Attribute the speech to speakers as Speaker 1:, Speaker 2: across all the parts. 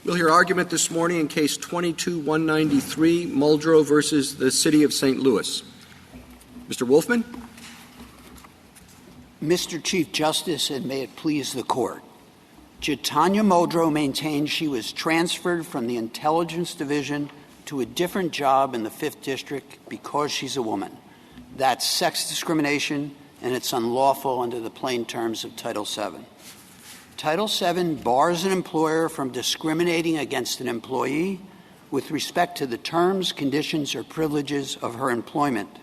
Speaker 1: We'll hear argument this morning in Case 22-193, Muldrow versus the City of St. Louis. Mr. Wolfman?
Speaker 2: Mr. Chief Justice, and may it please the Court, Jatonya Muldrow maintains she was transferred from the Intelligence Division to a different job in the 5th District because she's a woman. That's sex discrimination, and it's unlawful under the plain terms of Title VII. Title VII bars an employer from discriminating against an employee with respect to the terms, conditions, or privileges of her employment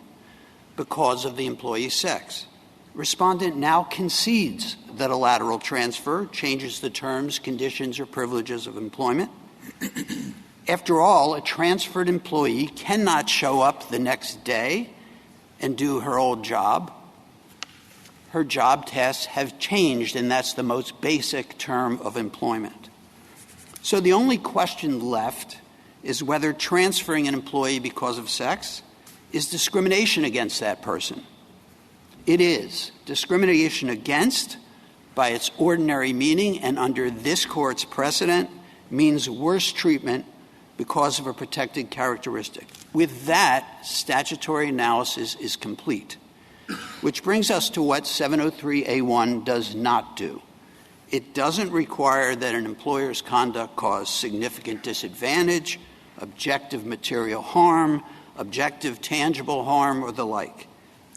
Speaker 2: because of the employee's sex. Respondent now concedes that a lateral transfer changes the terms, conditions, or privileges of employment. After all, a transferred employee cannot show up the next day and do her old job. Her job tasks have changed, and that's the most basic term of employment. So the only question left is whether transferring an employee because of sex is discrimination against that person. It is. Discrimination against, by its ordinary meaning and under this Court's precedent, means worse treatment because of a protected characteristic. With that, statutory analysis is complete. Which brings us to what 703A1 does not do. It doesn't require that an employer's conduct cause significant disadvantage, objective material harm, objective tangible harm, or the like.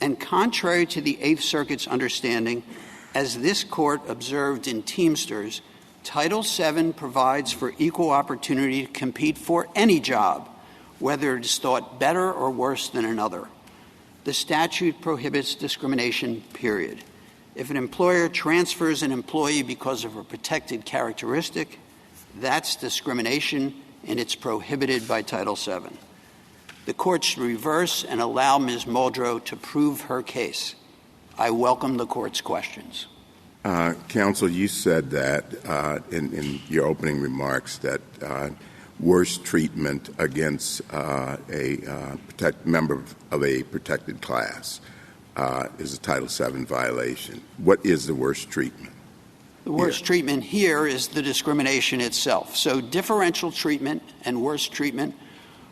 Speaker 2: And contrary to the Eighth Circuit's understanding, as this Court observed in Teamsters, Title VII provides for equal opportunity to compete for any job, whether it is thought better or worse than another. The statute prohibits discrimination, period. If an employer transfers an employee because of a protected characteristic, that's discrimination, and it's prohibited by Title VII. The Court should reverse and allow Ms. Muldrow to prove her case. I welcome the Court's questions.
Speaker 3: Counsel, you said that in your opening remarks that worse treatment against a member of a protected class is a Title VII violation. What is the worst treatment?
Speaker 2: The worst treatment here is the discrimination itself. So differential treatment and worse treatment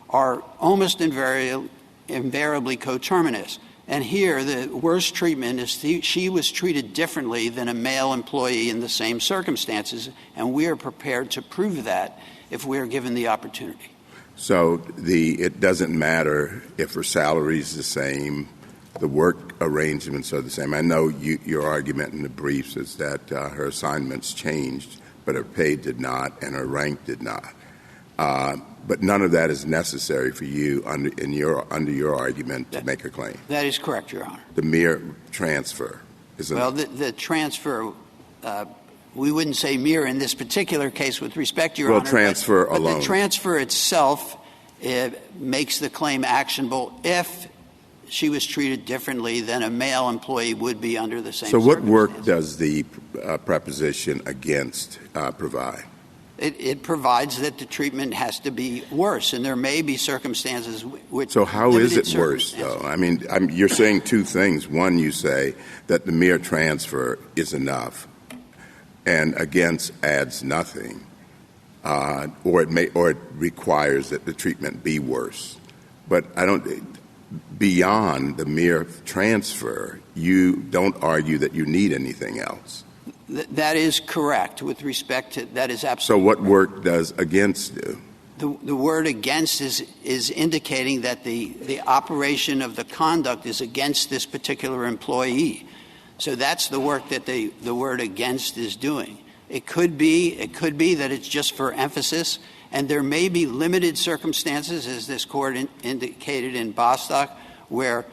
Speaker 2: are almost invariably coterminous. And here, the worst treatment is she was treated differently than a male employee in the same circumstances, and we are prepared to prove that if we are given the opportunity.
Speaker 3: So it doesn't matter if her salary is the same, the work arrangements are the same. I know your argument in the briefs is that her assignments changed, but her pay did not and her rank did not. But none of that is necessary for you under your argument to make a claim.
Speaker 2: That is correct, Your Honor.
Speaker 3: The mere transfer is
Speaker 2: well, the transfer. We wouldn't say mere in this particular case with respect to Your Honor.
Speaker 3: Well, transfer
Speaker 2: but
Speaker 3: alone.
Speaker 2: The transfer itself makes the claim actionable if she was treated differently than a male employee would be under the same
Speaker 3: circumstances. So what work does the preposition against provide?
Speaker 2: It provides that the treatment has to be worse, and there may be circumstances which.
Speaker 3: So how is it worse, though? I mean, you're saying two things. One, you say that the mere transfer is enough, and against adds nothing, or it requires that the treatment be worse. But beyond the mere transfer, you don't argue that you need anything else.
Speaker 2: That is correct with respect to that is absolutely.
Speaker 3: So what work does against do?
Speaker 2: The word against is indicating that the operation of the conduct is against this particular employee. So that's the work that the word against is doing. It could be that it's just for emphasis, and there may be limited circumstances, as this Court indicated in Bostock, where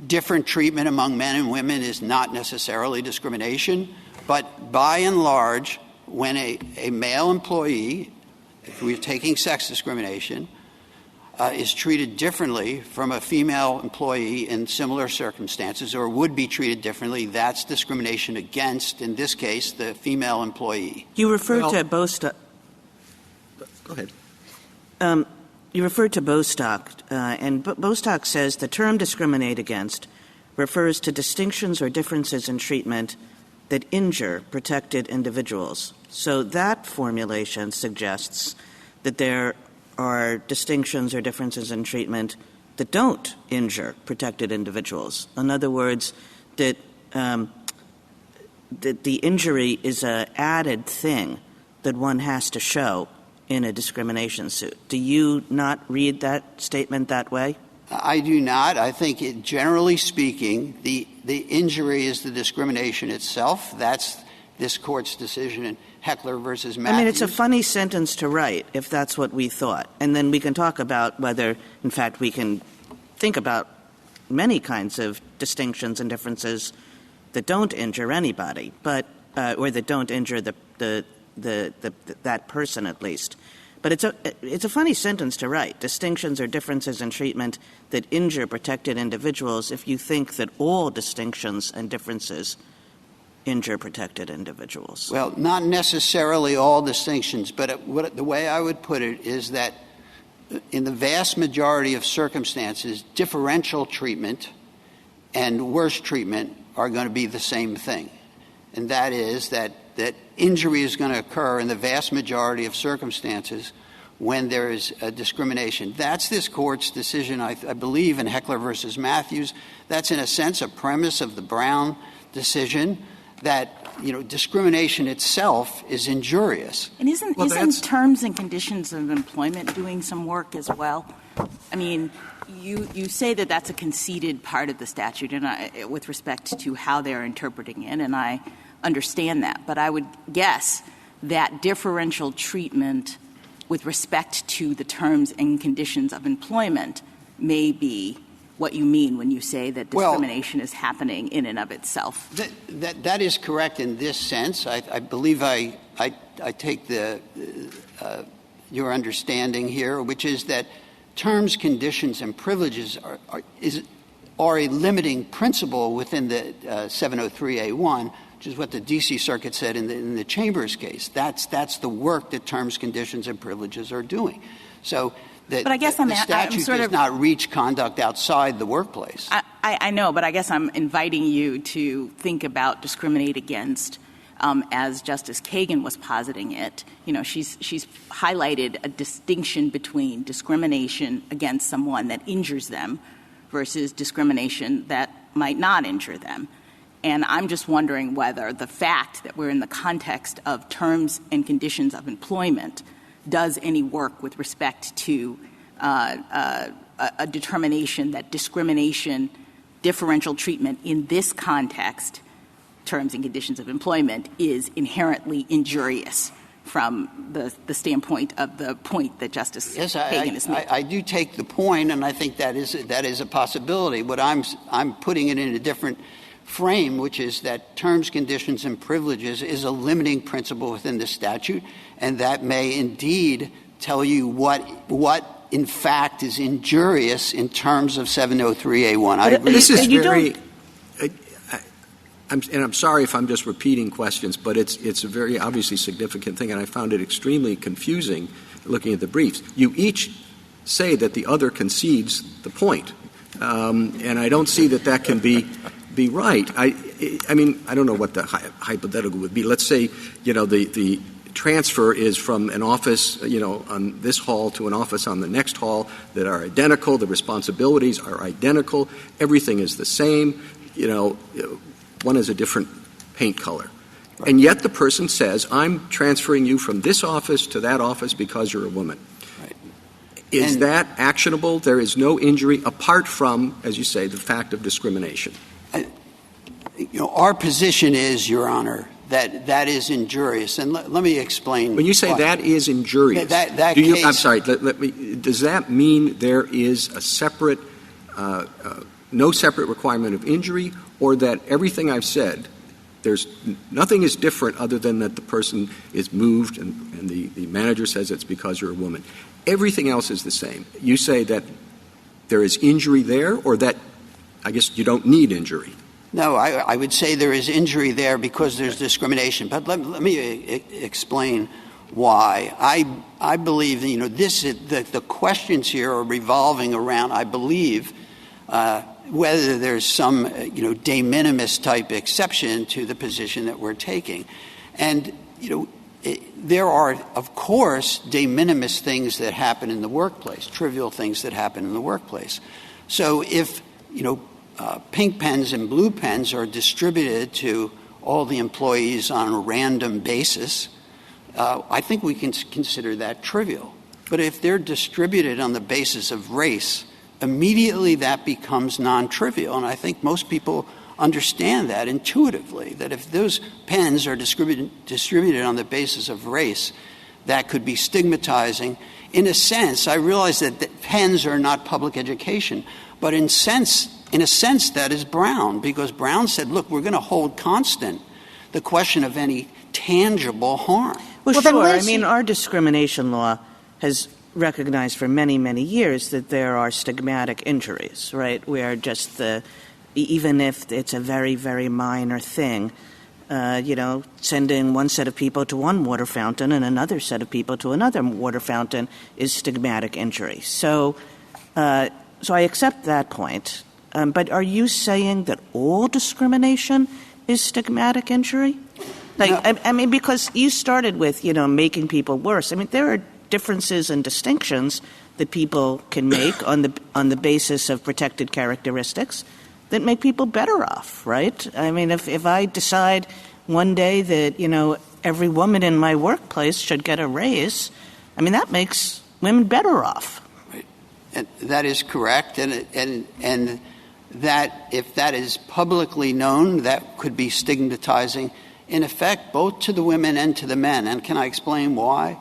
Speaker 2: different treatment among men and women is not necessarily discrimination. But by and large, when a male employee, if we're taking sex discrimination, is treated differently from a female employee in similar circumstances or would be treated differently, that's discrimination against, in this case, the female employee.
Speaker 4: You referred to Bostock.
Speaker 1: Go ahead.
Speaker 4: You referred to Bostock, and Bostock says the term discriminate against refers to distinctions or differences in treatment that injure protected individuals. So that formulation suggests that there are distinctions or differences in treatment that don't injure protected individuals. In other words, that the injury is an added thing that one has to show in a discrimination suit. Do you not read that statement that way?
Speaker 2: I do not. I think, generally speaking, the injury is the discrimination itself. That's this Court's decision in Heckler versus Matthews.
Speaker 4: I mean, it's a funny sentence to write if that's what we thought. And then we can talk about whether, in fact, we can think about many kinds of distinctions and differences that don't injure anybody, but or that don't injure that person at least. But it's a funny sentence to write. Distinctions or differences in treatment that injure protected individuals if you think that all distinctions and differences injure protected individuals.
Speaker 2: Well, not necessarily all distinctions, but the way I would put it is that in the vast majority of circumstances, differential treatment and worse treatment are going to be the same thing. And that is that injury is going to occur in the vast majority of circumstances when there is a discrimination. That's this Court's decision, I believe, in Heckler versus Matthews. That's, in a sense, a premise of the Brown decision that, discrimination itself is injurious.
Speaker 5: And isn't terms and conditions of employment doing some work as well? I mean, you say that that's a conceded part of the statute and with respect to how they're interpreting it, and I understand that. But I would guess that differential treatment with respect to the terms and conditions of employment may be what you mean when you say that discrimination is happening in and of itself.
Speaker 2: That is correct in this sense. I believe I take your understanding here, which is that terms, conditions, and privileges are a limiting principle within the 703A1, which is what the D.C. Circuit said in the Chambers case. That's the work that terms, conditions, and privileges are doing. So
Speaker 5: but I guess
Speaker 2: the statute does not reach conduct outside the workplace.
Speaker 5: I know, but I guess I'm inviting you to think about discriminate against as Justice Kagan was positing it. She's highlighted a distinction between discrimination against someone that injures them versus discrimination that might not injure them. And I'm just wondering whether the fact that we're in the context of terms and conditions of employment does any work with respect to a determination that discrimination, differential treatment in this context, terms and conditions of employment, is inherently injurious from the standpoint of the point that Justice Kagan has made.
Speaker 2: I do take the point, and I think that is a possibility. But I'm putting it in a different frame, which is that terms, conditions, and privileges is a limiting principle within the statute, and that may indeed tell you what in fact is injurious in terms of 703A1. I agree.
Speaker 1: This is very I'm sorry if I'm just repeating questions, but it's a very obviously significant thing, and I found it extremely confusing looking at the briefs. You each say that the other concedes the point, and I don't see that can be right. I mean, I don't know what the hypothetical would be. Let's say, the transfer is from an office, on this hall to an office on the next hall that are identical. The responsibilities are identical. Everything is the same. One is a different paint color. Right. And yet the person says, I'm transferring you from this office to that office because you're a woman. Right. Is that actionable? There is no injury apart from, as you say, the fact of discrimination.
Speaker 2: Our position is, Your Honor, that is injurious. And let me explain.
Speaker 1: When you say that is injurious, I'm sorry, does that mean there is a separate, no separate requirement of injury, or that everything I've said, nothing is different other than that the person is moved and the manager says it's because you're a woman. Everything else is the same. You say that there is injury there, or that I guess you don't need injury.
Speaker 2: No, I would say there is injury there because there's discrimination. But let me explain why. I believe the questions here are revolving around, I believe, whether there's some de minimis type exception to the position that we're taking. And there are, of course, de minimis things that happen in the workplace, trivial things that happen in the workplace. So if, pink pens and blue pens are distributed to all the employees on a random basis, I think we can consider that trivial. But if they're distributed on the basis of race, immediately that becomes non-trivial. And I think most people understand that intuitively, that if those pens are distributed on the basis of race, that could be stigmatizing. In a sense, I realize that pens are not public education, but in a sense, that is Brown, because Brown said, look, we're going to hold constant the question of any tangible harm.
Speaker 4: Well, sure. I mean, our discrimination law has recognized for many, many years that there are stigmatic injuries, right, where just even if it's a very, very minor thing, sending one set of people to one water fountain and another set of people to another water fountain is stigmatic injury. So I accept that point. But are you saying that all discrimination is stigmatic injury? Like, no. I mean, because you started with, making people worse. I mean, there are differences and distinctions that people can make on the basis of protected characteristics that make people better off, right? I mean, if I decide one day that, every woman in my workplace should get a raise, I mean, that makes women better off.
Speaker 2: Right. And that is correct. And that if that is publicly known, that could be stigmatizing, in effect, both to the women and to the men. And can I explain why?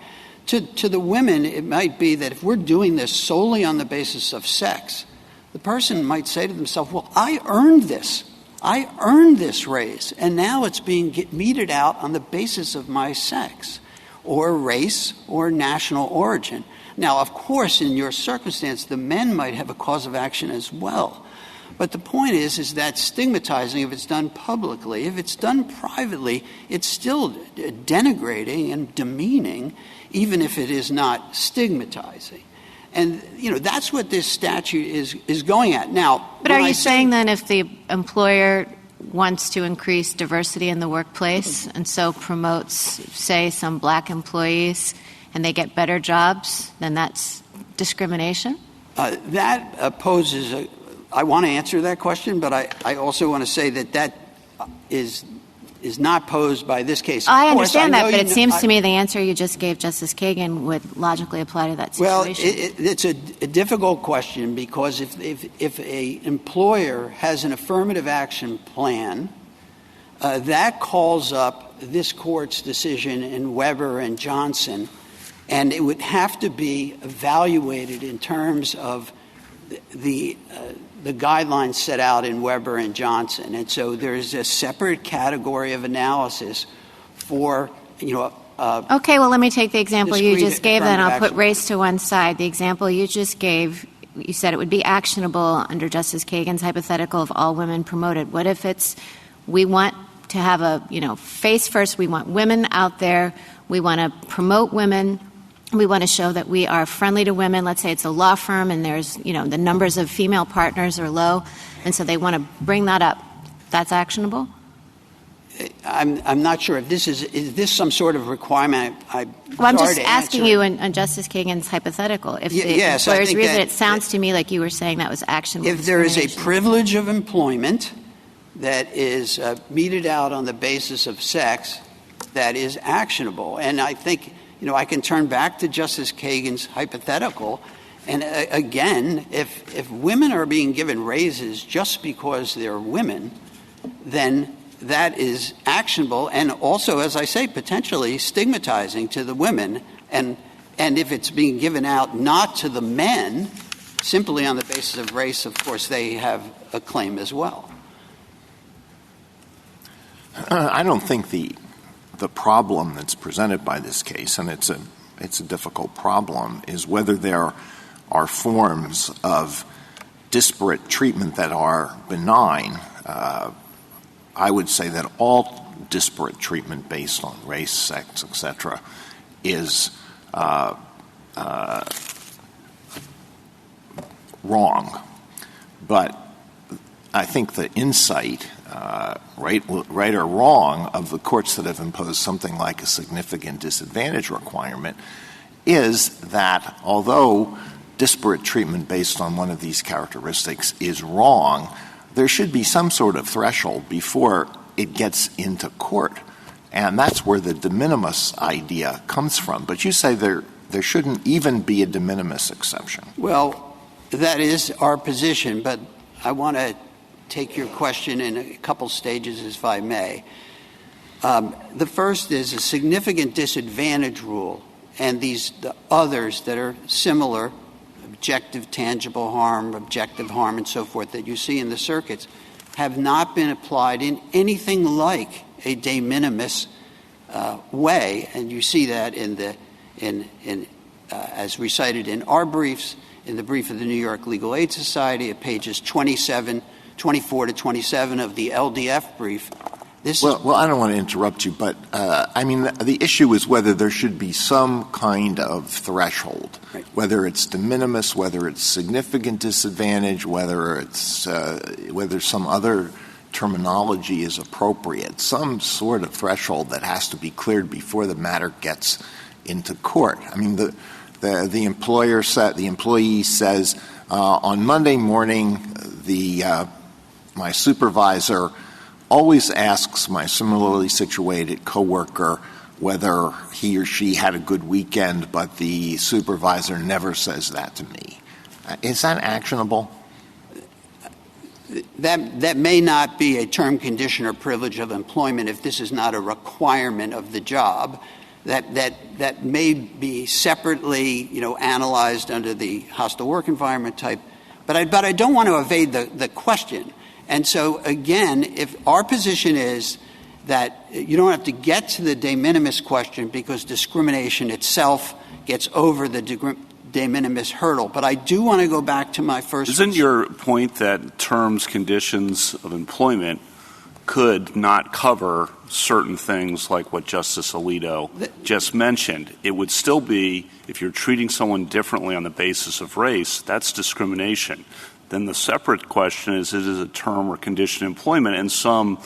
Speaker 2: To the women, it might be that if we're doing this solely on the basis of sex, the person might say to themselves, well, I earned this. I earned this raise, and now it's being meted out on the basis of my sex or race or national origin. Now, of course, in your circumstance, the men might have a cause of action as well. But the point is that stigmatizing, if it's done publicly, if it's done privately, it's still denigrating and demeaning, even if it is not stigmatizing. And, that's what this statute is going at. Now,
Speaker 6: but are you saying then if the employer wants to increase diversity in the workplace and so promotes, say, some black employees and they get better jobs, then that's discrimination?
Speaker 2: That poses I want to answer that question, but I also want to say that is not posed by this case.
Speaker 6: I understand that, but it seems to me the answer you just gave, Justice Kagan, would logically apply to that situation.
Speaker 2: Well, it's a difficult question because if a employer has an affirmative action plan, that calls up this court's decision in Weber and Johnson, and it would have to be evaluated in terms of the guidelines set out in Weber and Johnson. And so there's a separate category of analysis for,
Speaker 6: okay, well, let me take the example you just gave, then I'll put race to one side. The example you just gave, you said it would be actionable under Justice Kagan's hypothetical of all women promoted. What if we want to have face first, we want women out there, we want to promote women, we want to show that we are friendly to women. Let's say it's a law firm and there's, the numbers of female partners are low, and so they want to bring that up. That's actionable?
Speaker 2: I'm not sure if is this some sort of requirement.
Speaker 6: I'm just asking you on Justice Kagan's hypothetical. If the employer's reason, it sounds to me like you were saying that was actionable.
Speaker 2: If there is a privilege of employment that is meted out on the basis of sex, that is actionable. And I think I can turn back to Justice Kagan's hypothetical. And again, if women are being given raises just because they're women, then that is actionable and also, as I say, potentially stigmatizing to the women. And if it's being given out not to the men, simply on the basis of race, of course, they have a claim as well.
Speaker 7: I don't think the problem that's presented by this case, and it's a difficult problem, is whether there are forms of disparate treatment that are benign. I would say that all disparate treatment based on race, sex, etc., is wrong. But I think the insight right or wrong, of the courts that have imposed something like a significant disadvantage requirement is that although disparate treatment based on one of these characteristics is wrong, there should be some sort of threshold before it gets into court. And that's where the de minimis idea comes from. But you say there shouldn't even be a de minimis exception.
Speaker 2: Well, that is our position, but I want to take your question in a couple stages, if I may. The first is a significant disadvantage rule, and the others that are similar, objective tangible harm, objective harm, and so forth, that you see in the circuits, have not been applied in anything like a de minimis way, and you see that as recited in our briefs, in the brief of the New York Legal Aid Society at pages 24 to 27 of the LDF brief.
Speaker 7: Well, I don't want to interrupt you, but the issue is whether there should be some kind of threshold, right, whether it's de minimis, whether it's significant disadvantage, whether some other terminology is appropriate, some sort of threshold that has to be cleared before the matter gets into court. I mean, the employee says, on Monday morning, my supervisor always asks my similarly situated coworker whether he or she had a good weekend, but the supervisor never says that to me. Is that actionable?
Speaker 2: That may not be a term, condition, or privilege of employment if this is not a requirement of the job. That may be separately, analyzed under the hostile work environment type. But I don't want to evade the question. And so, again, if our position is that you don't have to get to the de minimis question because discrimination itself gets over the de minimis hurdle. But I do want to go back to my first...
Speaker 8: Isn't your point that terms, conditions of employment could not cover certain things like what Justice Alito just mentioned? It would still be, if you're treating someone differently on the basis of race, that's discrimination. Then the separate question is it a term or condition of employment, and some,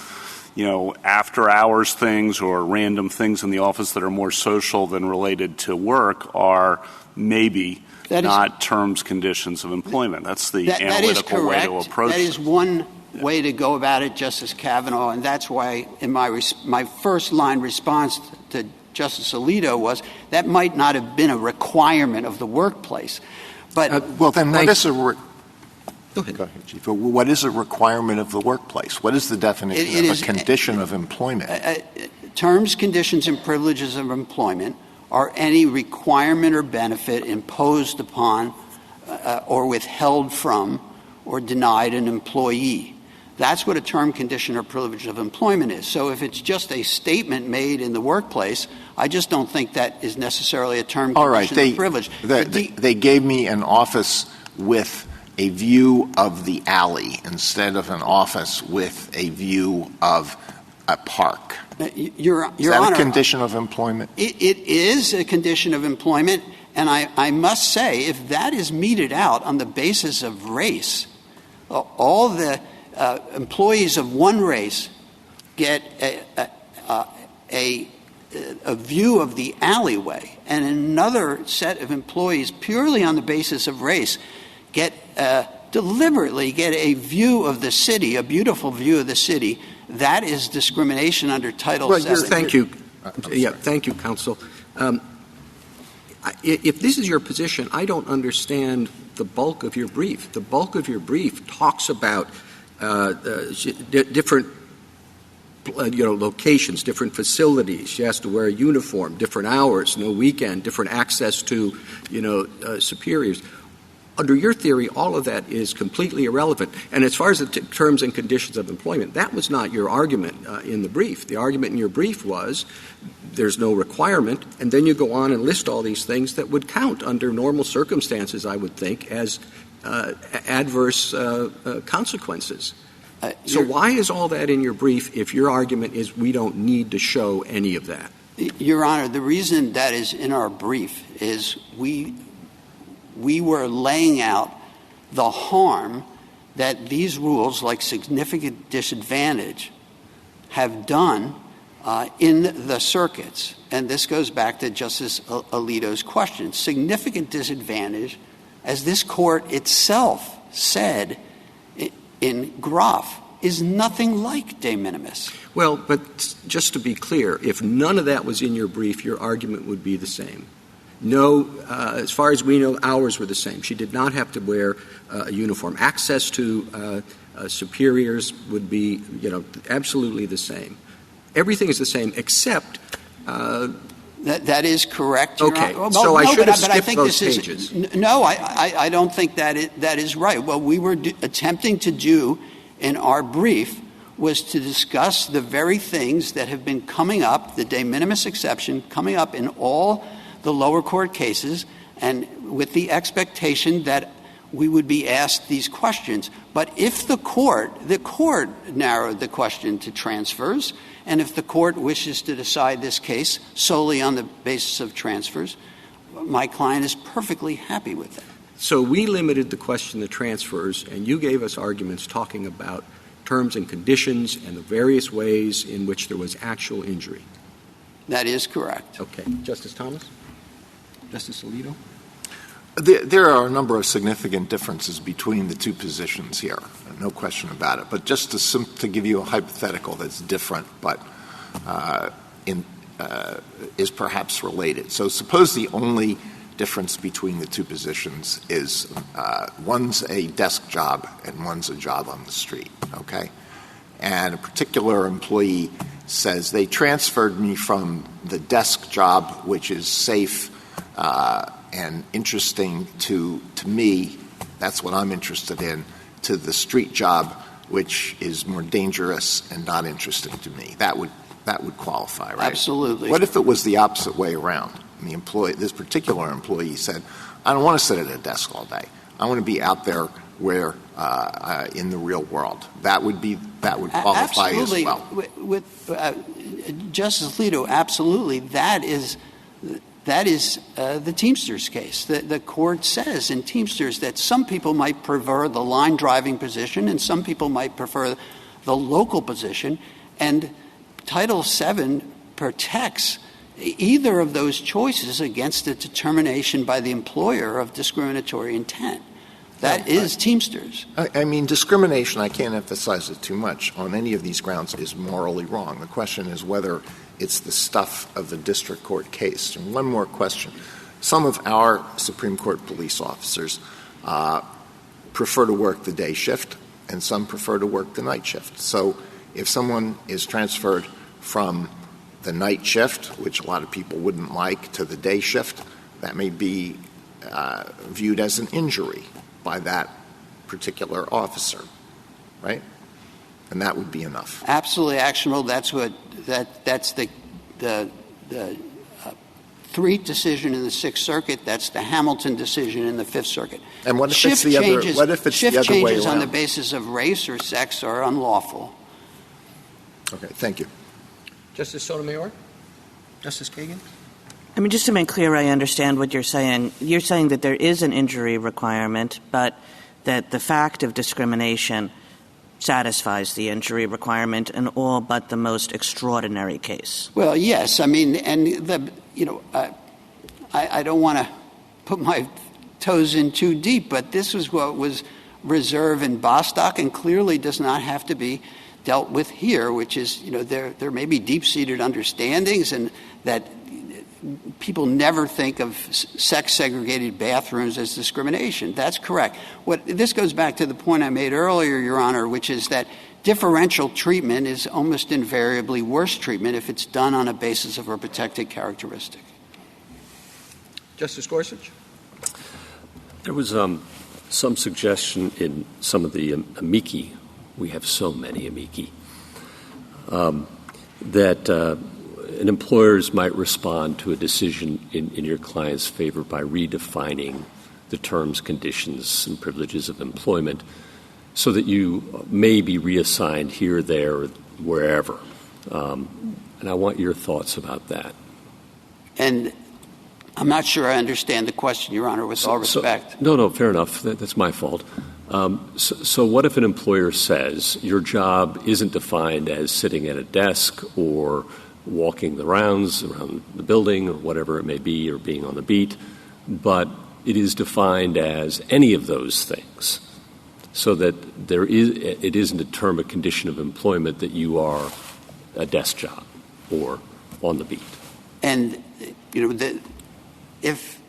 Speaker 8: after-hours things or random things in the office that are more social than related to work are maybe not terms, conditions of employment. That's the analytical way to approach it.
Speaker 2: That is one way to go about it, Justice Kavanaugh, and that's why in my first line response to Justice Alito was that might not have been a requirement of the workplace. But
Speaker 7: then what is Go ahead, Chief. What is a requirement of the workplace? What is the definition of a condition of employment?
Speaker 2: Terms, conditions, and privileges of employment are any requirement or benefit imposed upon or withheld from or denied an employee. That's what a term, condition, or privilege of employment is. So if it's just a statement made in the workplace, I just don't think that is necessarily a term, condition, or privilege.
Speaker 7: They gave me an office with a view of the alley instead of an office with a view of a park.
Speaker 2: Your
Speaker 7: Is that
Speaker 2: Honor,
Speaker 7: a condition of employment?
Speaker 2: It is a condition of employment, and I must say, if that is meted out on the basis of race, all the employees of one race get a view of the alleyway, and another set of employees purely on the basis of race deliberately get a view of the city, a beautiful view of the city. That is discrimination under Title VII.
Speaker 1: Thank you. Thank you, counsel. If this is your position, I don't understand the bulk of your brief. The bulk of your brief talks about different locations, different facilities. She has to wear a uniform, different hours, no weekend, different access to, superiors. Under your theory, all of that is completely irrelevant. And as far as the terms and conditions of employment, that was not your argument in the brief. The argument in your brief was there's no requirement, and then you go on and list all these things that would count under normal circumstances, I would think, as adverse consequences. So why is all that in your brief if your argument is we don't need to show any of that?
Speaker 2: Your Honor, the reason that is in our brief is we were laying out the harm that these rules, like significant disadvantage, have done in the circuits. And this goes back to Justice Alito's question. Significant disadvantage, as this court itself said in Groff, is nothing like de minimis.
Speaker 1: Well, but just to be clear, if none of that was in your brief, your argument would be the same. No, as far as we know, ours were the same. She did not have to wear a uniform. Access to superiors would be, absolutely the same. Everything is the same except
Speaker 2: that is correct.
Speaker 1: Okay, so I should have skipped those pages.
Speaker 2: No, I don't think that is right. What we were attempting to do in our brief was to discuss the very things that have been coming up, the de minimis exception, coming up in all the lower court cases, and with the expectation that we would be asked these questions. But if the court narrowed the question to transfers, and if the court wishes to decide this case solely on the basis of transfers, my client is perfectly happy with that.
Speaker 1: So we limited the question to transfers, and you gave us arguments talking about terms and conditions and the various ways in which there was actual injury.
Speaker 2: That is correct.
Speaker 1: Okay. Justice Thomas? Justice Alito?
Speaker 7: There are a number of significant differences between the two positions here, no question about it. But just to give you a hypothetical that's different but is perhaps related. So suppose the only difference between the two positions is one's a desk job and one's a job on the street, okay? And a particular employee says, they transferred me from the desk job, which is safe and interesting to me, that's what I'm interested in, to the street job, which is more dangerous and not interesting to me. That would qualify, right?
Speaker 2: Absolutely.
Speaker 7: What if it was the opposite way around? This particular employee said, I don't want to sit at a desk all day. I want to be out there where in the real world. That would qualify
Speaker 2: absolutely.
Speaker 7: as well.
Speaker 2: With Justice Alito, absolutely. That is the Teamsters case. The court says in Teamsters that some people might prefer the line driving position and some people might prefer the local position, and Title VII protects either of those choices against a determination by the employer of discriminatory intent. That is Teamsters.
Speaker 7: I mean, discrimination, I can't emphasize it too much, on any of these grounds is morally wrong. The question is whether it's the stuff of the district court case. And one more question. Some of our Supreme Court police officers prefer to work the day shift, and some prefer to work the night shift. So if someone is transferred from the night shift, which a lot of people wouldn't like, to the day shift, that may be viewed as an injury by that particular officer, right? And that would be enough.
Speaker 2: Absolutely actionable. That's the Threat decision in the Sixth Circuit. That's the Hamilton decision in the Fifth Circuit.
Speaker 7: And what if it's the other way around?
Speaker 2: Shift changes on the basis of race or sex are unlawful.
Speaker 7: Okay, thank you.
Speaker 1: Justice Sotomayor? Justice Kagan?
Speaker 4: I mean, just to make clear I understand what you're saying. You're saying that there is an injury requirement, but that the fact of discrimination satisfies the injury requirement in all but the most extraordinary case.
Speaker 2: Well, yes. I mean, and I don't want to put my toes in too deep, but this is what was reserved in Bostock and clearly does not have to be dealt with here, which is, there may be deep-seated understandings and that people never think of sex-segregated bathrooms as discrimination. That's correct. This goes back to the point I made earlier, Your Honor, which is that differential treatment is almost invariably worse treatment if it's done on a basis of a protected characteristic.
Speaker 1: Justice Gorsuch?
Speaker 9: There was some suggestion in some of the amici, we have so many amici, that employers might respond to a decision in your client's favor by redefining the terms, conditions, and privileges of employment so that you may be reassigned here, there, or wherever. And I want your thoughts about that.
Speaker 2: And I'm not sure I understand the question, Your Honor, with all respect.
Speaker 9: No, fair enough. That's my fault. So what if an employer says your job isn't defined as sitting at a desk or walking the rounds around the building or whatever it may be, or being on the beat, but it is defined as any of those things, so that it isn't a term, a condition of employment that you are a desk job or on the beat?
Speaker 2: And, if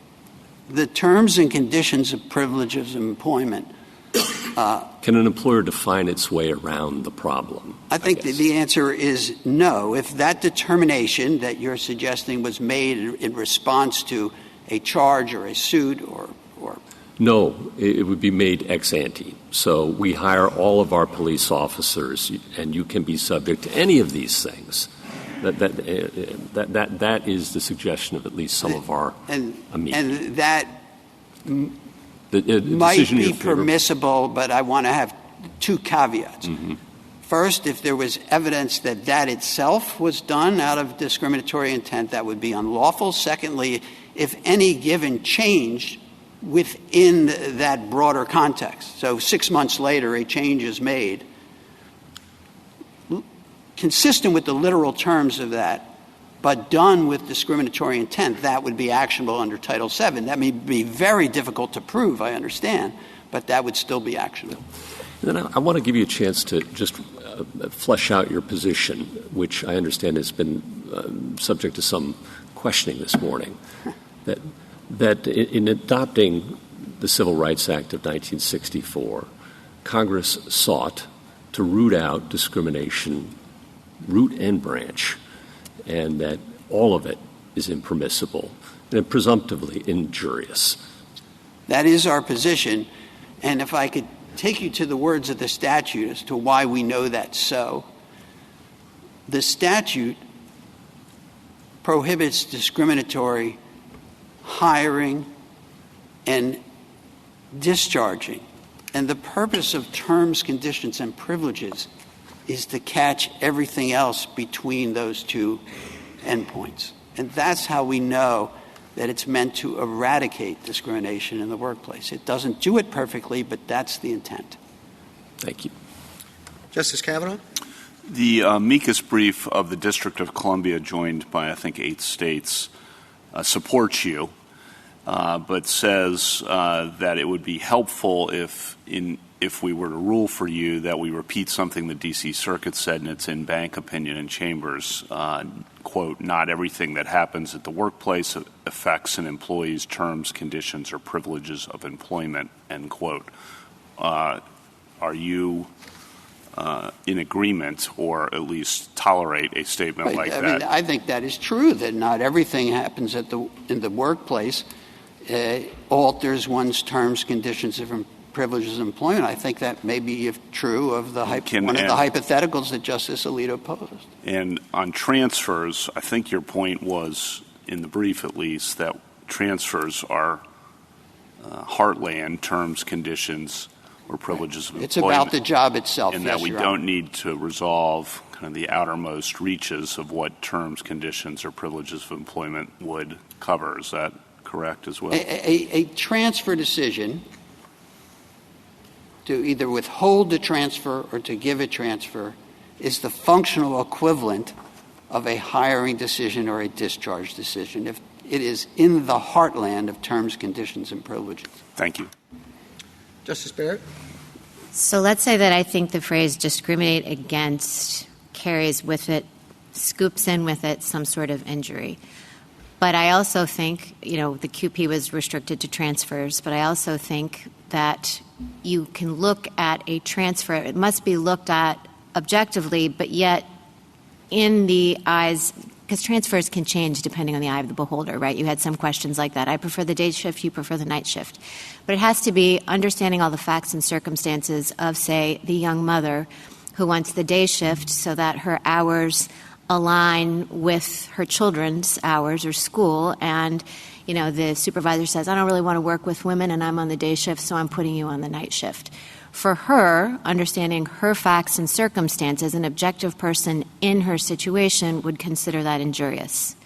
Speaker 2: the terms and conditions of privileges of employment
Speaker 9: can an employer define its way around the problem?
Speaker 2: I think the answer is no. If that determination that you're suggesting was made in response to a charge or a suit or
Speaker 9: No, it would be made ex ante. So we hire all of our police officers, and you can be subject to any of these things. That is the suggestion of at least some of our amicus.
Speaker 2: And that might be permissible, but I want to have two caveats.
Speaker 9: Mm-hmm.
Speaker 2: First, if there was evidence that itself was done out of discriminatory intent, that would be unlawful. Secondly, if any given change within that broader context, so 6 months later a change is made, consistent with the literal terms of that, but done with discriminatory intent, that would be actionable under Title VII. That may be very difficult to prove, I understand, but that would still be actionable.
Speaker 9: And then I want to give you a chance to just flesh out your position, which I understand has been subject to some questioning this morning, that in adopting the Civil Rights Act of 1964, Congress sought to root out discrimination, root and branch, and that all of it is impermissible and presumptively injurious.
Speaker 2: That is our position. And if I could take you to the words of the statute as to why we know that's so. The statute prohibits discriminatory hiring and discharging. And the purpose of terms, conditions, and privileges is to catch everything else between those two endpoints. And that's how we know that it's meant to eradicate discrimination in the workplace. It doesn't do it perfectly, but that's the intent.
Speaker 9: Thank you.
Speaker 1: Justice Kavanaugh?
Speaker 8: The amicus brief of the District of Columbia, joined by, I think, 8 states, supports you, but says that it would be helpful if we were to rule for you that we repeat something the D.C. Circuit said in its in-bank opinion in Chambers, quote, not everything that happens at the workplace affects an employee's terms, conditions, or privileges of employment, end quote. Are you in agreement or at least tolerate a statement like that?
Speaker 2: Mean, I think that is true, that not everything happens in the workplace alters one's terms, conditions, and privileges of employment. I think that may be true of one of the hypotheticals that Justice Alito posed.
Speaker 8: And on transfers, I think your point was, in the brief at least, that transfers are heartland terms, conditions, or privileges of employment.
Speaker 2: It's about the job itself.
Speaker 8: And that we don't need to resolve kind of the outermost reaches of what terms, conditions, or privileges of employment would cover. Is that correct as well?
Speaker 2: A transfer decision to either withhold the transfer or to give a transfer is the functional equivalent of a hiring decision or a discharge decision if it is in the heartland of terms, conditions, and privileges.
Speaker 8: Thank you.
Speaker 1: Justice Barrett?
Speaker 6: So let's say that I think the phrase discriminate against carries with it, scoops in with it some sort of injury. But I also think, the QP was restricted to transfers, but I also think that you can look at a transfer. It must be looked at objectively, but yet in the eyes, because transfers can change depending on the eye of the beholder, right? You had some questions like that. I prefer the day shift, you prefer the night shift. But it has to be understanding all the facts and circumstances of, say, the young mother who wants the day shift so that her hours align with her children's hours or school, and the supervisor says, I don't really want to work with women and I'm on the day shift, so I'm putting you on the night shift. For her, understanding her facts and circumstances, an objective person in her situation would consider that injurious.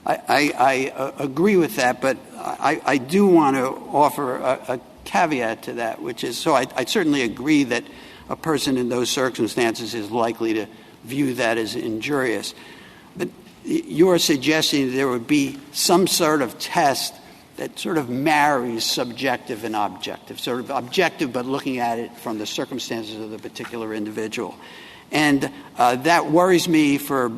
Speaker 2: I agree with that, but I do want to offer a caveat to that, which is, so I certainly agree that a person in those circumstances is likely to view that as injurious. But you're suggesting there would be some sort of test that sort of marries subjective and objective, sort of objective but looking at it from the circumstances of the particular individual. And that worries me for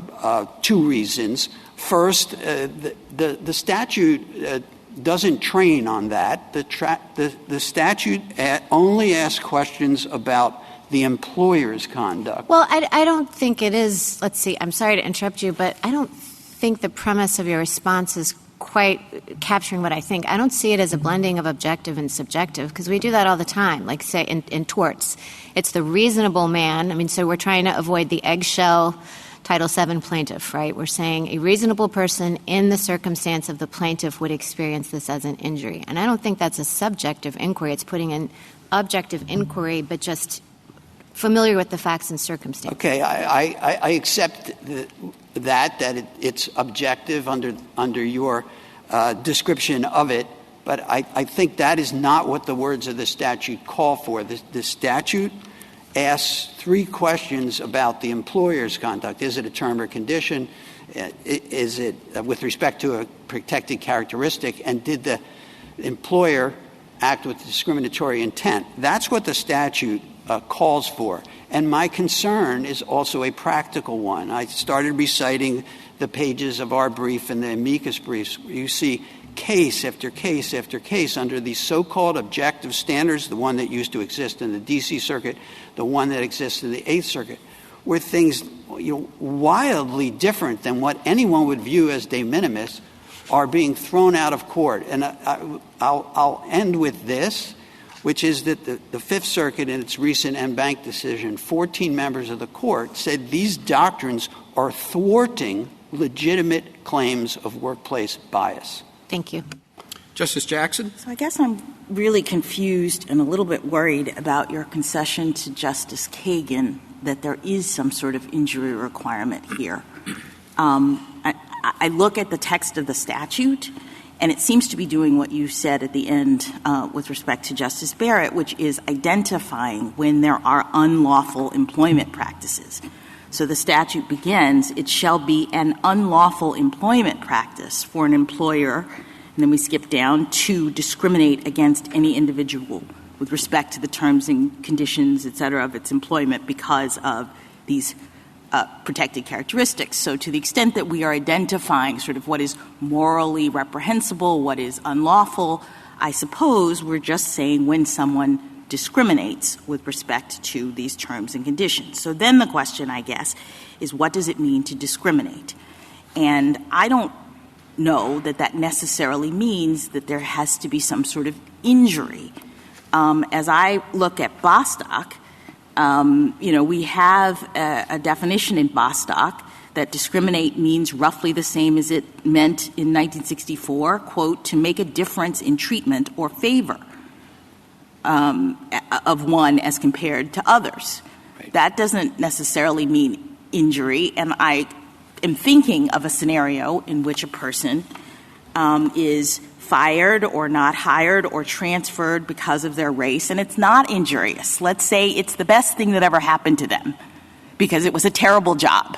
Speaker 2: two reasons. First, the statute doesn't train on that. The statute only asks questions about the employer's conduct.
Speaker 6: Well, I don't think it is. Let's see. I'm sorry to interrupt you, but I don't think the premise of your response is quite capturing what I think. I don't see it as a blending of objective and subjective, because we do that all the time, like, say, in torts. It's the reasonable man. I mean, so we're trying to avoid the eggshell Title VII plaintiff, right? We're saying a reasonable person in the circumstance of the plaintiff would experience this as an injury. And I don't think that's a subjective inquiry. It's putting an objective inquiry, but just familiar with the facts and circumstances.
Speaker 2: Okay, I accept that it's objective under your description of it, but I think that is not what the words of the statute call for. The statute asks three questions about the employer's conduct. Is it a term or condition? Is it with respect to a protected characteristic? And did the employer act with discriminatory intent? That's what the statute calls for. And my concern is also a practical one. I started reciting the pages of our brief and the amicus briefs. You see case after case after case under these so-called objective standards, the one that used to exist in the D.C. Circuit, the one that exists in the Eighth Circuit, where things wildly different than what anyone would view as de minimis are being thrown out of court. And I'll end with this, which is that the Fifth Circuit, in its recent en banc decision, 14 members of the court said these doctrines are thwarting legitimate claims of workplace bias.
Speaker 6: Thank you.
Speaker 1: Justice Jackson?
Speaker 5: So I guess I'm really confused and a little bit worried about your concession to Justice Kagan that there is some sort of injury requirement here. I look at the text of the statute, and it seems to be doing what you said at the end with respect to Justice Barrett, which is identifying when there are unlawful employment practices. So the statute begins, it shall be an unlawful employment practice for an employer, and then we skip down, to discriminate against any individual with respect to the terms and conditions, et cetera, of its employment because of these protected characteristics. So to the extent that we are identifying sort of what is morally reprehensible, what is unlawful, I suppose we're just saying when someone discriminates with respect to these terms and conditions. So then the question, I guess, is what does it mean to discriminate? And I don't know that that necessarily means that there has to be some sort of injury. As I look at Bostock, we have a definition in Bostock that discriminate means roughly the same as it meant in 1964, quote, to make a difference in treatment or favor of one as compared to others. Right. That doesn't necessarily mean injury, and I am thinking of a scenario in which a person is fired or not hired or transferred because of their race, and it's not injurious. Let's say it's the best thing that ever happened to them because it was a terrible job,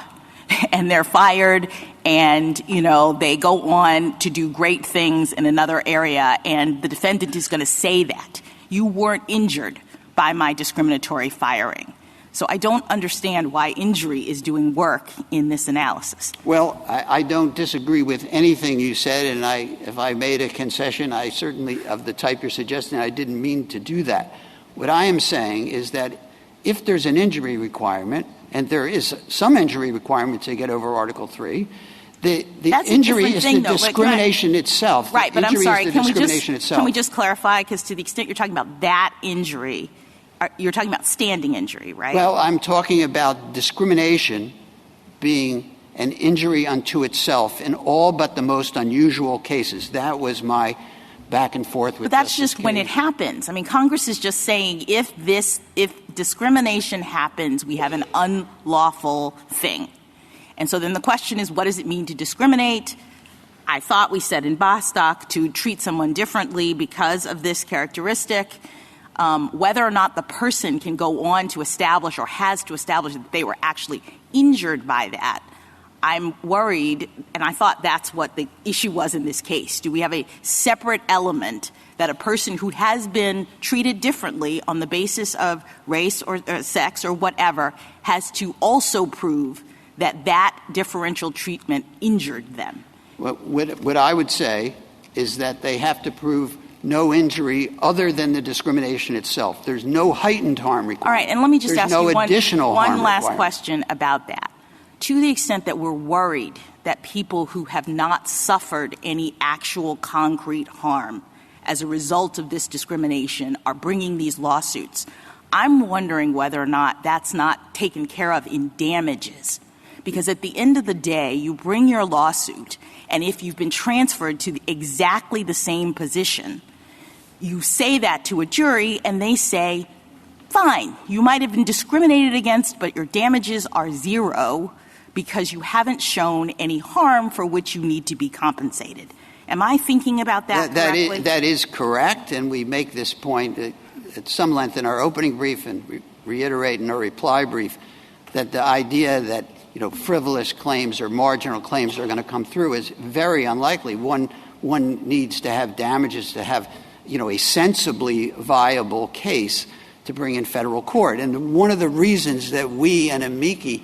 Speaker 5: and they're fired, and, they go on to do great things in another area, and the defendant is going to say that. You weren't injured by my discriminatory firing. So I don't understand why injury is doing work in this analysis.
Speaker 2: Well, I don't disagree with anything you said, and if I made a concession, I certainly, of the type you're suggesting, I didn't mean to do that. What I am saying is that if there's an injury requirement, and there is some injury requirement to get over Article 3, the injury is the discrimination itself.
Speaker 5: Right, but I'm sorry, can we
Speaker 2: just
Speaker 5: clarify, because to the extent you're talking about that injury, you're talking about standing injury, right?
Speaker 2: Well, I'm talking about discrimination being an injury unto itself in all but the most unusual cases. That was my back and forth with
Speaker 5: But that's
Speaker 2: Justice
Speaker 5: just when it happens. I mean, Congress is just saying if discrimination happens, we have an unlawful thing. And so then the question is, what does it mean to discriminate? I thought we said in Bostock to treat someone differently because of this characteristic. Whether or not the person can go on to establish or has to establish that they were actually injured by that, I'm worried, and I thought that's what the issue was in this case. Do we have a separate element that a person who has been treated differently on the basis of race or sex or whatever has to also prove that that differential treatment injured them?
Speaker 2: What I would say is that they have to prove no injury other than the discrimination itself. There's no heightened harm requirement.
Speaker 5: All right, and let me just ask you one last
Speaker 2: requirement.
Speaker 5: question about that. To the extent that we're worried that people who have not suffered any actual concrete harm as a result of this discrimination are bringing these lawsuits, I'm wondering whether or not that's not taken care of in damages. Because at the end of the day, you bring your lawsuit, and if you've been transferred to exactly the same position, you say that to a jury, and they say, fine, you might have been discriminated against, but your damages are zero because you haven't shown any harm for which you need to be compensated. Am I thinking about that correctly?
Speaker 2: That is correct, and we make this point at some length in our opening brief and reiterate in our reply brief that the idea that frivolous claims or marginal claims are going to come through is very unlikely. One needs to have damages to have a sensibly viable case to bring in federal court. And one of the reasons that we and amici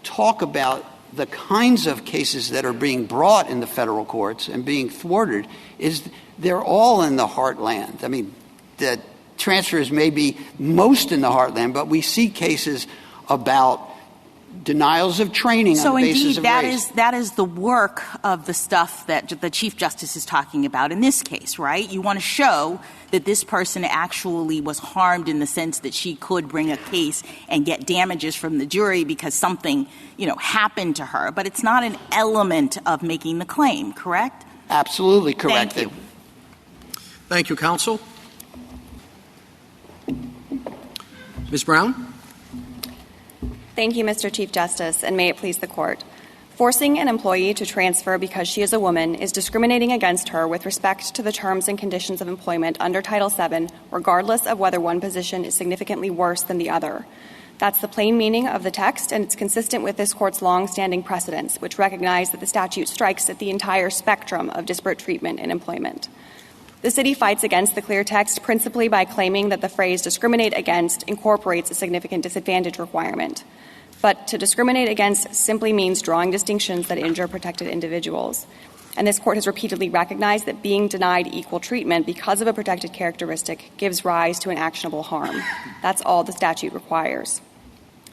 Speaker 2: talk about the kinds of cases that are being brought in the federal courts and being thwarted is they're all in the heartland. I mean, the transfers may be most in the heartland, but we see cases about denials of training on the basis of race.
Speaker 5: So that is the work of the stuff that the Chief Justice is talking about in this case, right? You want to show that this person actually was harmed in the sense that she could bring a case and get damages from the jury because something, happened to her. But it's not an element of making the claim, correct?
Speaker 2: Absolutely correct.
Speaker 5: Thank you.
Speaker 1: Thank you, counsel. Ms. Brown?
Speaker 10: Thank you, Mr. Chief Justice, and may it please the Court. Forcing an employee to transfer because she is a woman is discriminating against her with respect to the terms and conditions of employment under Title VII, regardless of whether one position is significantly worse than the other. That's the plain meaning of the text, and it's consistent with this Court's long-standing precedents, which recognize that the statute strikes at the entire spectrum of disparate treatment in employment. The city fights against the clear text principally by claiming that the phrase discriminate against incorporates a significant disadvantage requirement. But to discriminate against simply means drawing distinctions that injure protected individuals. And this Court has repeatedly recognized that being denied equal treatment because of a protected characteristic gives rise to an actionable harm. That's all the statute requires.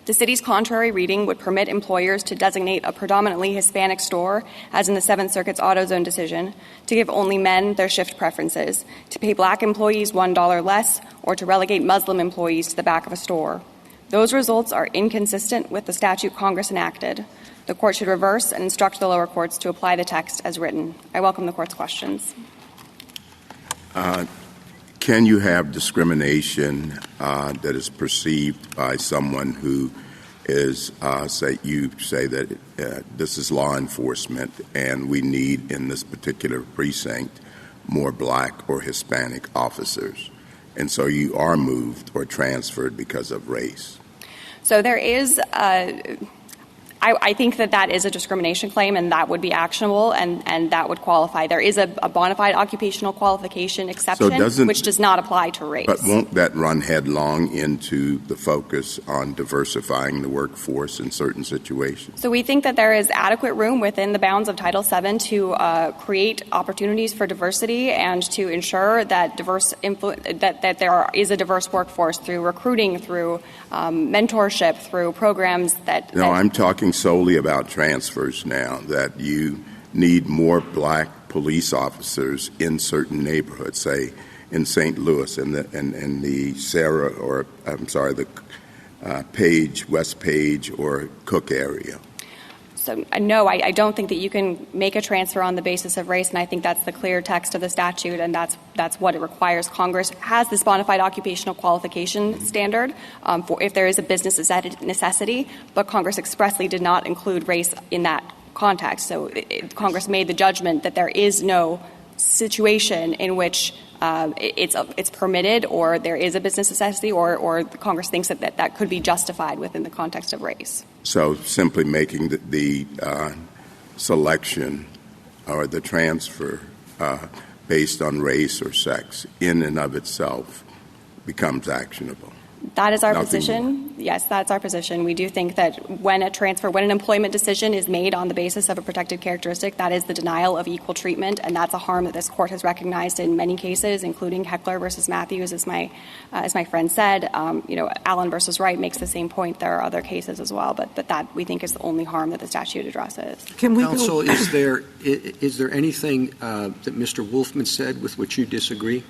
Speaker 10: The city's contrary reading would permit employers to designate a predominantly Hispanic store, as in the Seventh Circuit's AutoZone decision, to give only men their shift preferences, to pay black employees $1 less, or to relegate Muslim employees to the back of a store. Those results are inconsistent with the statute Congress enacted. The Court should reverse and instruct the lower courts to apply the text as written. I welcome the Court's questions.
Speaker 3: Can you have discrimination that is perceived by someone who is, you say that this is law enforcement and we need in this particular precinct more black or Hispanic officers, and so you are moved or transferred because of race?
Speaker 10: So there is I think that is a discrimination claim, and that would be actionable, and that would qualify. There is a bona fide occupational qualification exception, which does not apply to race.
Speaker 3: But won't that run headlong into the focus on diversifying the workforce in certain situations? So
Speaker 10: we think that there is adequate room within the bounds of Title VII to create opportunities for diversity and to ensure that that there is a diverse workforce through recruiting, through mentorship, through programs that...
Speaker 3: No, I'm talking solely about transfers now, that you need more black police officers in certain neighborhoods, say in St. Louis and the Page, West Page, or Cook area.
Speaker 10: So, no, I don't think that you can make a transfer on the basis of race, and I think that's the clear text of the statute, and that's what it requires. Congress has this bona fide occupational qualification standard for if there is a business necessity, but Congress expressly did not include race in that context. So Congress made the judgment that there is no situation in which it's permitted or there is a business necessity or Congress thinks that could be justified within the context of race.
Speaker 3: So simply making the selection or the transfer based on race or sex in and of itself becomes actionable.
Speaker 10: That is our
Speaker 3: Nothing
Speaker 10: position.
Speaker 3: more.
Speaker 10: Yes, that's our position. We do think that when an employment decision is made on the basis of a protected characteristic, that is the denial of equal treatment, and that's a harm that this court has recognized in many cases, including Heckler versus Matthews, as my friend said. Allen versus Wright makes the same point. There are other cases as well, but that we think is the only harm that the statute addresses.
Speaker 1: Counsel, is there anything that Mr. Wolfman said with which you disagree?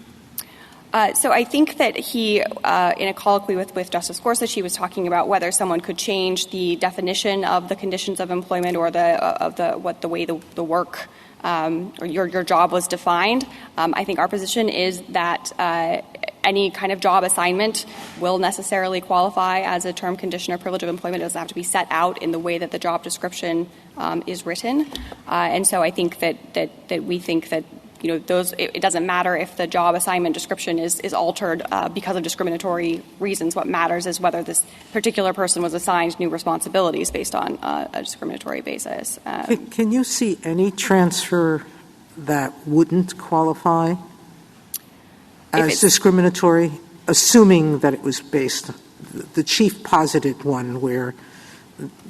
Speaker 10: So I think that he, in a colloquy with Justice Gorsuch, he was talking about whether someone could change the definition of the conditions of employment or the way the work or your job was defined. I think our position is that any kind of job assignment will necessarily qualify as a term, condition, or privilege of employment. It doesn't have to be set out in the way that the job description is written. And so I think that we think that it doesn't matter if the job assignment description is altered because of discriminatory reasons. What matters is whether this particular person was assigned new responsibilities based on a discriminatory basis.
Speaker 11: Can you see any transfer that wouldn't qualify as discriminatory, assuming that it was based, the chief posited one where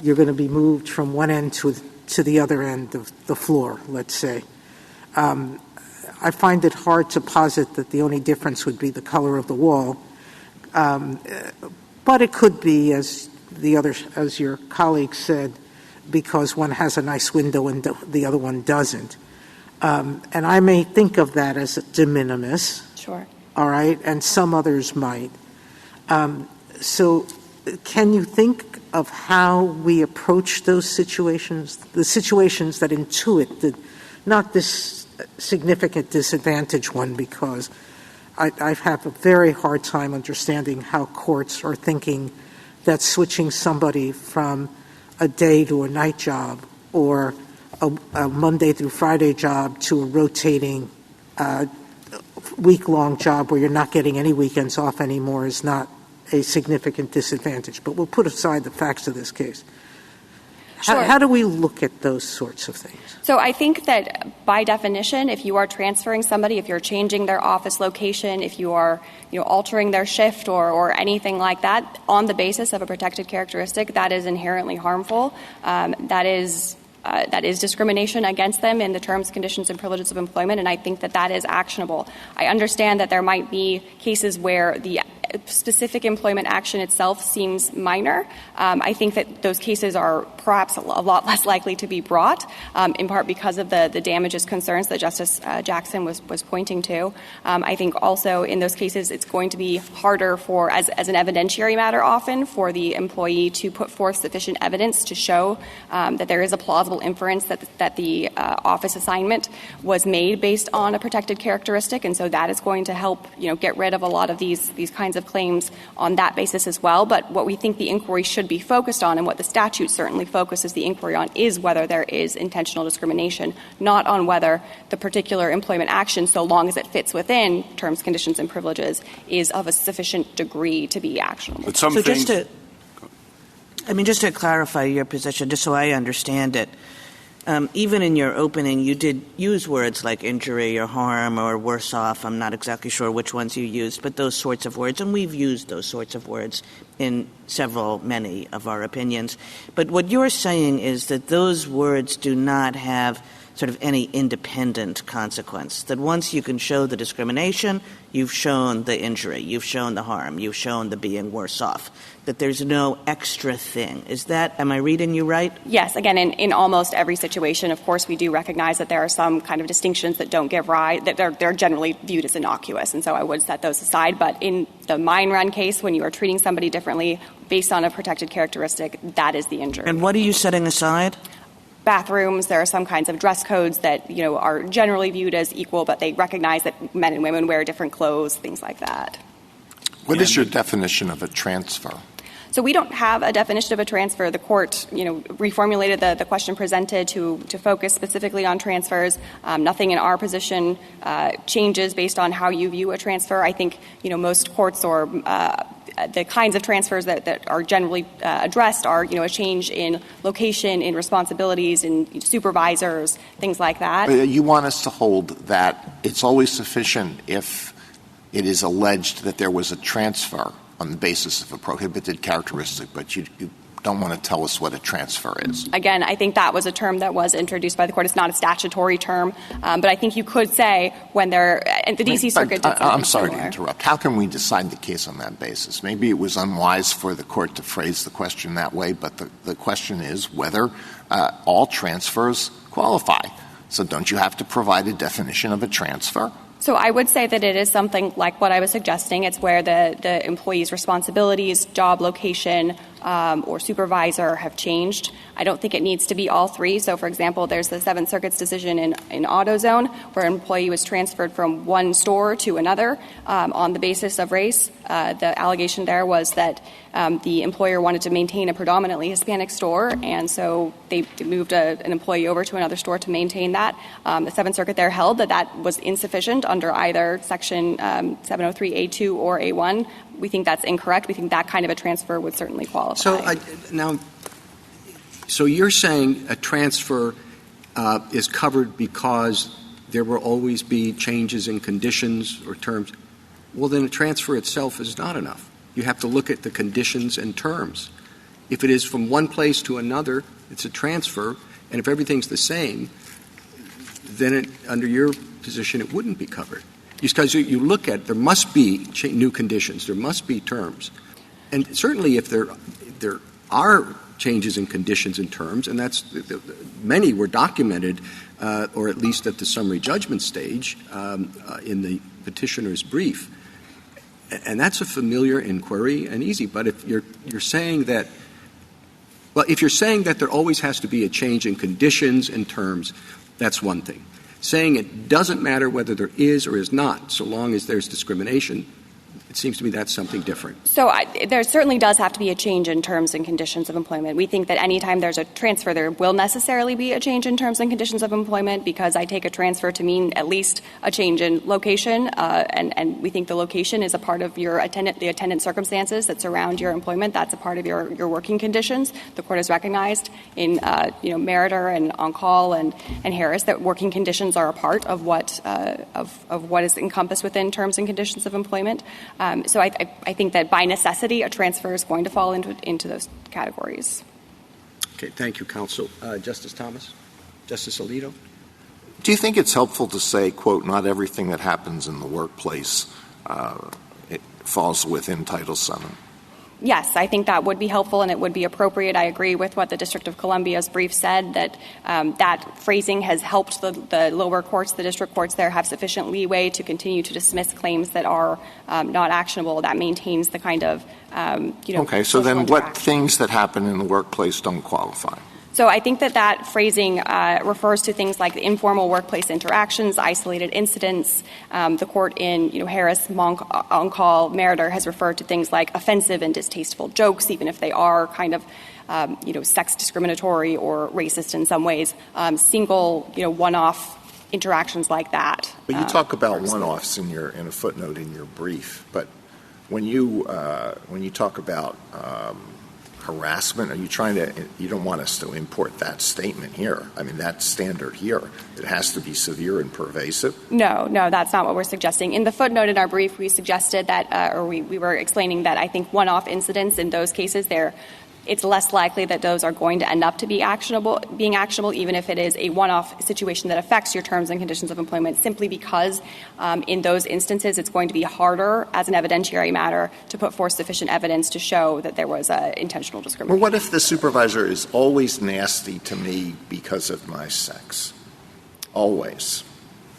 Speaker 11: you're going to be moved from one end to the other end of the floor, let's say? I find it hard to posit that the only difference would be the color of the wall. But it could be, as your colleague said, because one has a nice window and the other one doesn't. And I may think of that as a de minimis.
Speaker 10: Sure.
Speaker 11: All right, and some others might. So can you think of how we approach those situations, the situations that intuit not this significant disadvantage one, because I have a very hard time understanding how courts are thinking that switching somebody from a day to a night job or a Monday through Friday job to a rotating week-long job where you're not getting any weekends off anymore is not a significant disadvantage. But we'll put aside the facts of this case.
Speaker 10: Sure.
Speaker 11: How do we look at those sorts of things?
Speaker 10: So I think that by definition, if you are transferring somebody, if you're changing their office location, if you are altering their shift or anything like that on the basis of a protected characteristic, that is inherently harmful. That is discrimination against them in the terms, conditions, and privileges of employment, and I think that is actionable. I understand that there might be cases where the specific employment action itself seems minor. I think that those cases are perhaps a lot less likely to be brought, in part because of the damages concerns that Justice Jackson was pointing to. I think also in those cases it's going to be harder for, as an evidentiary matter often, for the employee to put forth sufficient evidence to show that there is a plausible inference that the office assignment was made based on a protected characteristic, and so that is going to help get rid of a lot of these kinds of claims on that basis as well. But what we think the inquiry should be focused on, and what the statute certainly focuses the inquiry on, is whether there is intentional discrimination, not on whether the particular employment action, so long as it fits within terms, conditions, and privileges, is of a sufficient degree to be actionable.
Speaker 8: But some
Speaker 4: so
Speaker 8: things...
Speaker 4: just to clarify your position, just so I understand it, even in your opening, you did use words like injury or harm or worse off. I'm not exactly sure which ones you used, but those sorts of words, and we've used those sorts of words in many of our opinions. But what you're saying is that those words do not have sort of any independent consequence, that once you can show the discrimination, you've shown the injury, you've shown the harm, you've shown the being worse off, that there's no extra thing. Am I reading you right?
Speaker 10: Yes. Again, in almost every situation, of course, we do recognize that there are some kind of distinctions that don't give rise, that they're generally viewed as innocuous, and so I would set those aside. But in the mine run case, when you are treating somebody differently based on a protected characteristic, that is the injury.
Speaker 4: And what are you setting aside?
Speaker 10: Bathrooms, there are some kinds of dress codes that, are generally viewed as equal, but they recognize that men and women wear different clothes, things like that.
Speaker 7: What is your definition of a transfer?
Speaker 10: So we don't have a definition of a transfer. The court, reformulated the question presented to focus specifically on transfers. Nothing in our position changes based on how you view a transfer. I think, most courts or the kinds of transfers that are generally addressed are, a change in location, in responsibilities, in supervisors, things like that.
Speaker 7: You want us to hold that it's always sufficient if it is alleged that there was a transfer on the basis of a prohibited characteristic, but you don't want to tell us what a transfer is.
Speaker 10: Again, I think that was a term that was introduced by the court. It's not a statutory term, but I think you could say when and the D.C. Circuit did something
Speaker 7: I'm sorry
Speaker 10: similar.
Speaker 7: to interrupt. How can we decide the case on that basis? Maybe it was unwise for the court to phrase the question that way, but the question is whether all transfers qualify. So don't you have to provide a definition of a transfer?
Speaker 10: So I would say that it is something like what I was suggesting. It's where the employee's responsibilities, job location, or supervisor have changed. I don't think it needs to be all three. So, for example, there's the Seventh Circuit's decision in AutoZone where an employee was transferred from one store to another on the basis of race. The allegation there was that the employer wanted to maintain a predominantly Hispanic store, and so they moved an employee over to another store to maintain that. The Seventh Circuit there held that was insufficient under either Section 703A2 or A1. We think that's incorrect. We think that kind of a transfer would certainly qualify.
Speaker 1: So you're saying a transfer is covered because there will always be changes in conditions or terms. Well, then a transfer itself is not enough. You have to look at the conditions and terms. If it is from one place to another, it's a transfer, and if everything's the same, then under your position it wouldn't be covered. Because you look at, there must be new conditions, there must be terms. And certainly if there are changes in conditions and terms, and many were documented, or at least at the summary judgment stage in the petitioner's brief. And that's a familiar inquiry and easy. But if you're saying that, if you're saying that there always has to be a change in conditions and terms, that's one thing. Saying it doesn't matter whether there is or is not, so long as there's discrimination, it seems to me that's something different.
Speaker 10: So there certainly does have to be a change in terms and conditions of employment. We think that any time there's a transfer, there will necessarily be a change in terms and conditions of employment because I take a transfer to mean at least a change in location, and we think the location is a part of the attendant circumstances that surround your employment. That's a part of your working conditions. The court has recognized in Meritor and On-Call and Harris that working conditions are a part of what is encompassed within terms and conditions of employment. So I think that by necessity, a transfer is going to fall into those categories.
Speaker 1: Okay, thank you, counsel. Justice Thomas? Justice Alito?
Speaker 7: Do you think it's helpful to say, quote, not everything that happens in the workplace it falls within Title VII?
Speaker 10: Yes, I think that would be helpful and it would be appropriate. I agree with what the District of Columbia's brief said, that that phrasing has helped the lower courts, the district courts there, have sufficient leeway to continue to dismiss claims that are not actionable. That maintains the kind of,
Speaker 7: Okay, so then what things that happen in the workplace don't qualify?
Speaker 10: So I think that phrasing refers to things like the informal workplace interactions, isolated incidents. The court in Harris, Monk, On-Call, Meritor has referred to things like offensive and distasteful jokes, even if they are kind of sex discriminatory or racist in some ways. Single one-off interactions like that.
Speaker 7: But you talk about one-offs in a footnote in your brief. But when you talk about harassment, you don't want us to import that statement here. I mean, that's standard here. It has to be severe and pervasive.
Speaker 10: No, that's not what we're suggesting. In the footnote in our brief, we suggested that, or we were explaining that I think one-off incidents in those cases, it's less likely that those are going to end up to being actionable, even if it is a one-off situation that affects your terms and conditions of employment, simply because in those instances it's going to be harder as an evidentiary matter to put forth sufficient evidence to show that there was intentional discrimination.
Speaker 7: Well, what if the supervisor is always nasty to me because of my sex? Always.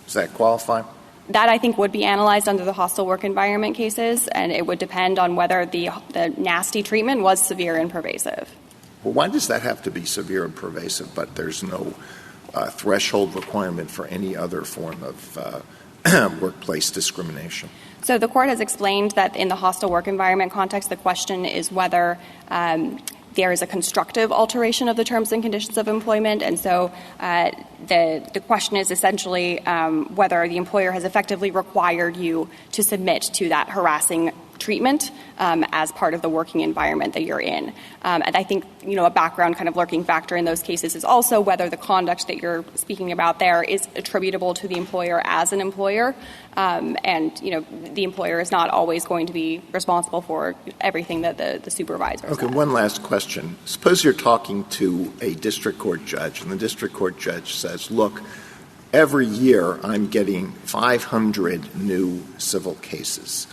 Speaker 7: Does that qualify?
Speaker 10: That, I think, would be analyzed under the hostile work environment cases, and it would depend on whether the nasty treatment was severe and pervasive.
Speaker 7: Well, why does that have to be severe and pervasive, but there's no threshold requirement for any other form of workplace discrimination?
Speaker 10: So the court has explained that in the hostile work environment context, the question is whether there is a constructive alteration of the terms and conditions of employment. And so the question is essentially whether the employer has effectively required you to submit to that harassing treatment as part of the working environment that you're in. And I think, a background kind of lurking factor in those cases is also whether the conduct that you're speaking about there is attributable to the employer as an employer. And, the employer is not always going to be responsible for everything that the supervisor says.
Speaker 7: Okay, one last question. Suppose you're talking to a district court judge, and the district court judge says, look, every year I'm getting 500 new civil cases.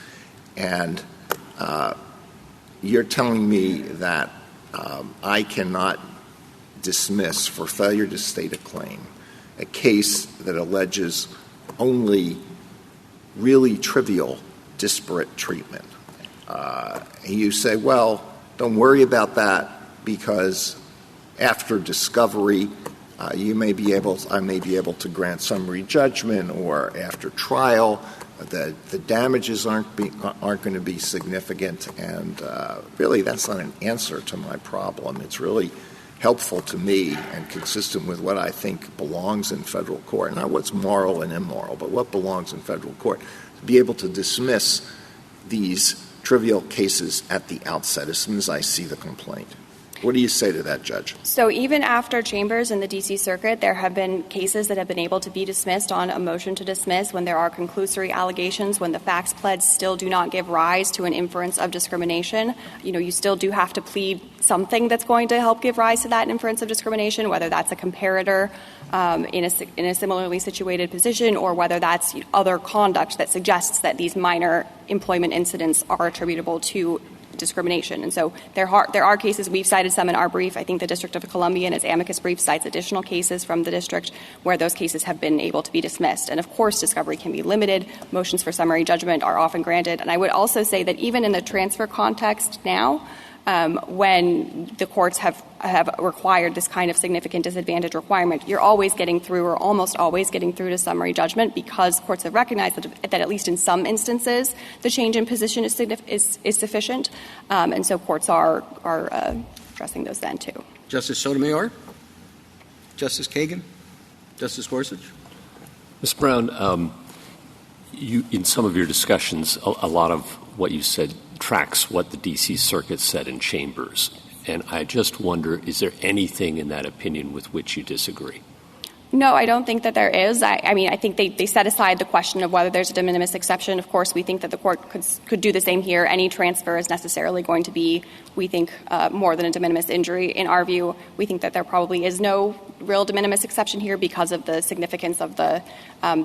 Speaker 7: And you're telling me that I cannot dismiss for failure to state a claim a case that alleges only really trivial disparate treatment. And you say, well, don't worry about that because after discovery, I may be able to grant summary judgment, or after trial, the damages aren't going to be significant, and really that's not an answer to my problem. It's really helpful to me and consistent with what I think belongs in federal court, not what's moral and immoral, but what belongs in federal court, to be able to dismiss these trivial cases at the outset as soon as I see the complaint. What do you say to that, Judge?
Speaker 10: So even after Chambers in the D.C. Circuit, there have been cases that have been able to be dismissed on a motion to dismiss when there are conclusory allegations, when the facts pled still do not give rise to an inference of discrimination. You still do have to plead something that's going to help give rise to that inference of discrimination, whether that's a comparator in a similarly situated position, or whether that's other conduct that suggests that these minor employment incidents are attributable to discrimination. And so there are cases, we've cited some in our brief. I think the District of Columbia in its amicus brief cites additional cases from the district where those cases have been able to be dismissed. And of course, discovery can be limited. Motions for summary judgment are often granted. And I would also say that even in the transfer context now, when the courts have required this kind of significant disadvantage requirement, you're always getting through, or almost always getting through, to summary judgment, because courts have recognized that at least in some instances the change in position is sufficient, and so courts are addressing those then too.
Speaker 1: Justice Sotomayor, Justice Kagan, Justice Gorsuch.
Speaker 9: Ms. Brown, you, in some of your discussions, a lot of what you said tracks what the D.C. Circuit said in Chambers. And I just wonder, is there anything in that opinion with which you disagree?
Speaker 10: No, I don't think that there is. I think they set aside the question of whether there's a de minimis exception. Of course, we think that the court could do the same here. Any transfer is necessarily going to be, we think, more than a de minimis injury. In our view, we think that there probably is no real de minimis exception here because of the significance of the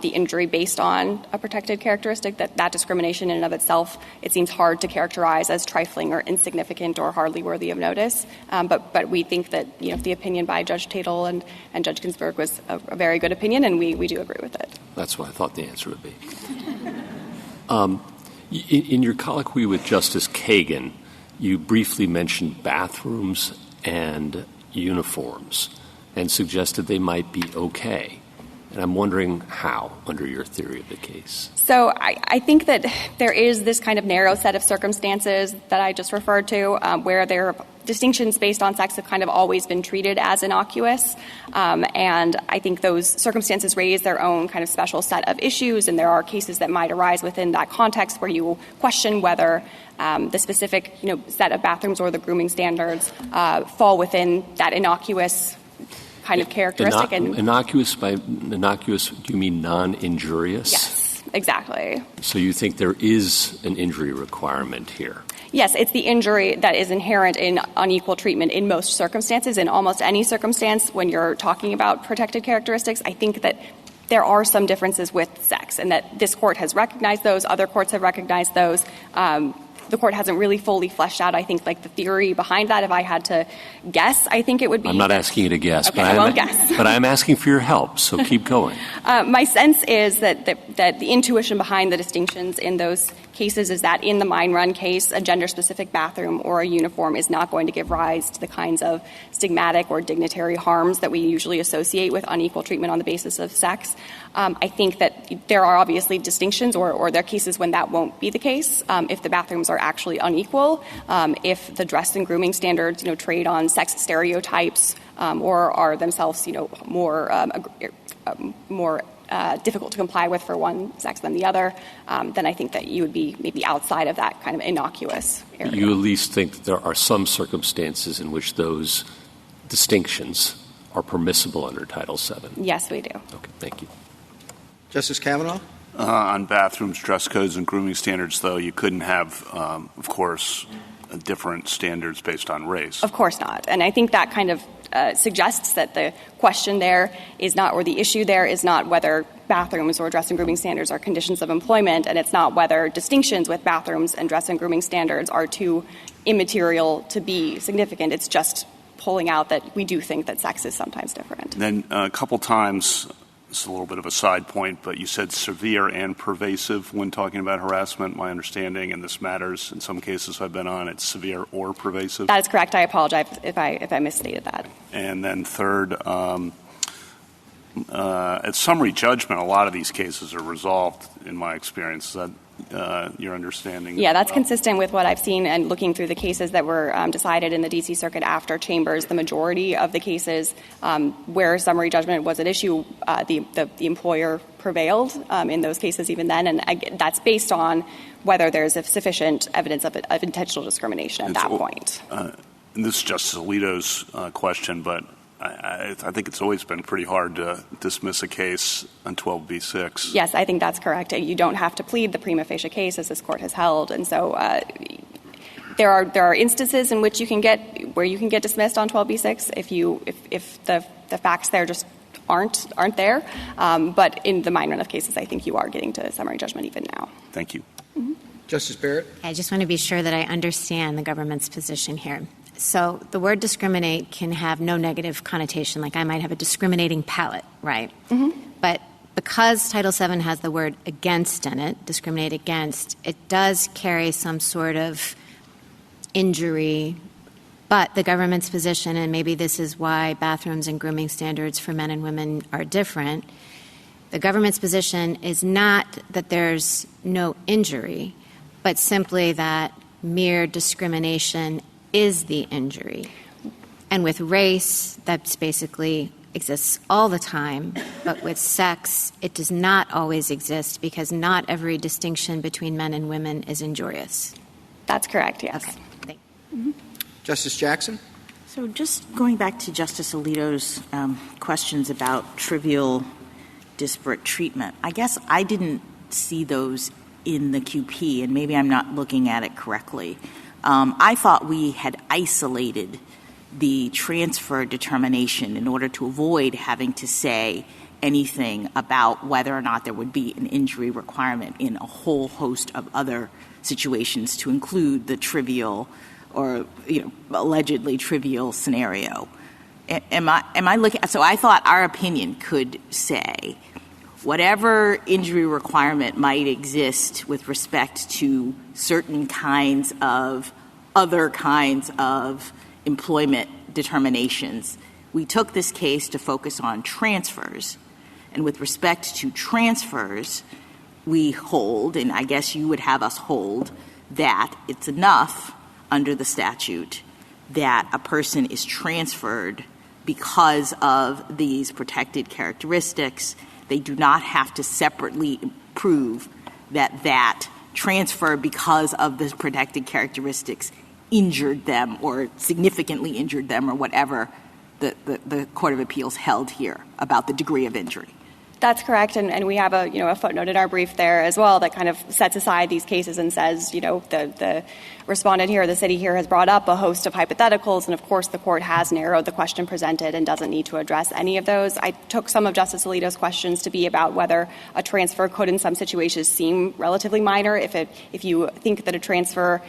Speaker 10: injury based on a protected characteristic, that discrimination in and of itself, it seems hard to characterize as trifling or insignificant or hardly worthy of notice. But we think that, the opinion by Judge Tatel and Judge Ginsburg was a very good opinion, and we do agree with it.
Speaker 9: That's what I thought the answer would be. In your colloquy with Justice Kagan, you briefly mentioned bathrooms and uniforms and suggested they might be okay. And I'm wondering how, under your theory of the case.
Speaker 10: So I think that there is this kind of narrow set of circumstances that I just referred to where there are distinctions based on sex have kind of always been treated as innocuous. And I think those circumstances raise their own kind of special set of issues, and there are cases that might arise within that context where you question whether the specific set of bathrooms or the grooming standards fall within that innocuous kind of characteristic.
Speaker 9: Innocuous, by innocuous, do you mean non-injurious?
Speaker 10: Yes, exactly.
Speaker 9: So you think there is an injury requirement here?
Speaker 10: Yes, it's the injury that is inherent in unequal treatment in most circumstances. In almost any circumstance, when you're talking about protected characteristics, I think that there are some differences with sex, and that this court has recognized those, other courts have recognized those. The court hasn't really fully fleshed out, I think, like the theory behind that. If I had to guess, I think it would be...
Speaker 9: I'm not asking you to guess,
Speaker 10: okay, I won't guess.
Speaker 9: But I'm asking for your help, so keep going.
Speaker 10: My sense is that the intuition behind the distinctions in those cases is that in the mine run case, a gender-specific bathroom or a uniform is not going to give rise to the kinds of stigmatic or dignitary harms that we usually associate with unequal treatment on the basis of sex. I think that there are obviously distinctions or there are cases when that won't be the case. If the bathrooms are actually unequal, if the dress and grooming standards, trade on sex stereotypes or are themselves, more difficult to comply with for one sex than the other, then I think that you would be maybe outside of that kind of innocuous area.
Speaker 9: You at least think that there are some circumstances in which those distinctions are permissible under Title VII?
Speaker 10: Yes, we do.
Speaker 9: Okay, thank you.
Speaker 1: Justice Kavanaugh?
Speaker 8: On bathrooms, dress codes, and grooming standards, though, you couldn't have, of course, different standards based on race.
Speaker 10: Of course not. And I think that kind of suggests that the question there is not, or the issue there is not whether bathrooms or dress and grooming standards are conditions of employment, and it's not whether distinctions with bathrooms and dress and grooming standards are too immaterial to be significant. It's just pulling out that we do think that sex is sometimes different.
Speaker 8: Then a couple times, this is a little bit of a side point, but you said severe and pervasive when talking about harassment. My understanding, and this matters in some cases I've been on, it's severe or pervasive.
Speaker 10: That is correct. I apologize if I misstated that.
Speaker 8: And then third, at summary judgment, a lot of these cases are resolved, in my experience. Is that your understanding?
Speaker 10: Yeah, that's consistent with what I've seen and looking through the cases that were decided in the D.C. Circuit after Chambers. The majority of the cases where summary judgment was at issue, the employer prevailed in those cases even then, and that's based on whether there's sufficient evidence of intentional discrimination at that point.
Speaker 8: And this is Justice Alito's question, but I think it's always been pretty hard to dismiss a case on 12b-6.
Speaker 10: Yes, I think that's correct. You don't have to plead the prima facie case, as this Court has held. And so there are instances in which you can get dismissed on 12b-6 if the facts there just aren't there. But in the minor enough cases, I think you are getting to summary judgment even now.
Speaker 8: Thank you.
Speaker 10: Mm-hmm.
Speaker 1: Justice Barrett?
Speaker 6: I just want to be sure that I understand the government's position here. So the word discriminate can have no negative connotation, like I might have a discriminating palate, right? Mm-hmm. But because Title VII has the word against in it, discriminate against, it does carry some sort of injury. But the government's position, and maybe this is why bathrooms and grooming standards for men and women are different, the government's position is not that there's no injury, but simply that mere discrimination is the injury. And with race, that's basically exists all the time, but with sex, it does not always exist because not every distinction between men and women is injurious.
Speaker 10: That's correct, yes.
Speaker 6: Okay. Thank you.
Speaker 10: Mm-hmm.
Speaker 1: Justice Jackson?
Speaker 12: So just going back to Justice Alito's questions about trivial disparate treatment, I guess I didn't see those in the QP, and maybe I'm not looking at it correctly. I thought we had isolated the transfer determination in order to avoid having to say anything about whether or not there would be an injury requirement in a whole host of other situations to include the trivial or, allegedly trivial scenario. Am I looking? So I thought our opinion could say whatever injury requirement might exist with respect to certain kinds of other kinds of employment determinations, we took this case to focus on transfers. And with respect to transfers, we hold, and I guess you would have us hold, that it's enough under the statute that a person is transferred because of these protected characteristics. They do not have to separately prove that transfer because of the protected characteristics injured them or significantly injured them or whatever the Court of Appeals held here about the degree of injury.
Speaker 10: That's correct, and we have a footnote in our brief there as well that kind of sets aside these cases and says, the respondent here, the city here has brought up a host of hypotheticals, and of course the court has narrowed the question presented and doesn't need to address any of those. I took some of Justice Alito's questions to be about whether a transfer could in some situations seem relatively minor if you think that a transfer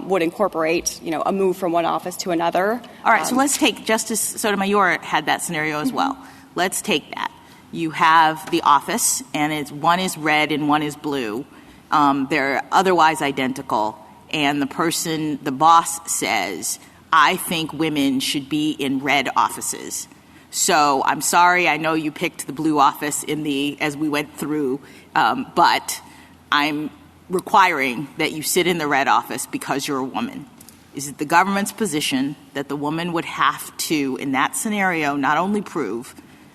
Speaker 10: would incorporate, a move from one office to another.
Speaker 12: All right, so let's take Justice Sotomayor had that scenario as well. Let's take that. You have the office, and one is red and one is blue. They're otherwise identical, and the boss says, I think women should be in red offices.
Speaker 5: So I'm sorry, I know you picked the blue office as we went through, but I'm requiring that you sit in the red office because you're a woman. Is it the government's position that the woman would have to, in that scenario, not only prove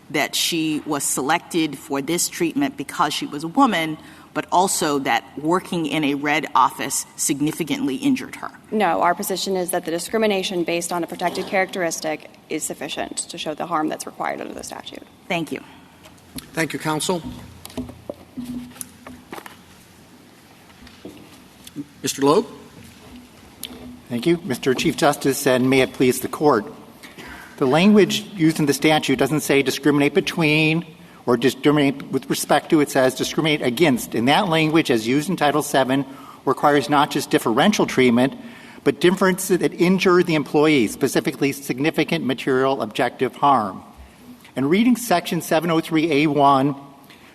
Speaker 5: that she was selected for this treatment because she was a woman, but also that working in a red office significantly injured her?
Speaker 10: No, our position is that the discrimination based on a protected characteristic is sufficient to show the harm that's required under the statute.
Speaker 5: Thank you.
Speaker 1: Thank you, counsel. Mr. Loeb?
Speaker 13: Thank you. Mr. Chief Justice, and may it please the Court. The language used in the statute doesn't say discriminate between or discriminate with respect to. It says discriminate against. And that language, as used in Title VII, requires not just differential treatment, but differences that injure the employee, specifically significant material objective harm. And reading Section 703A1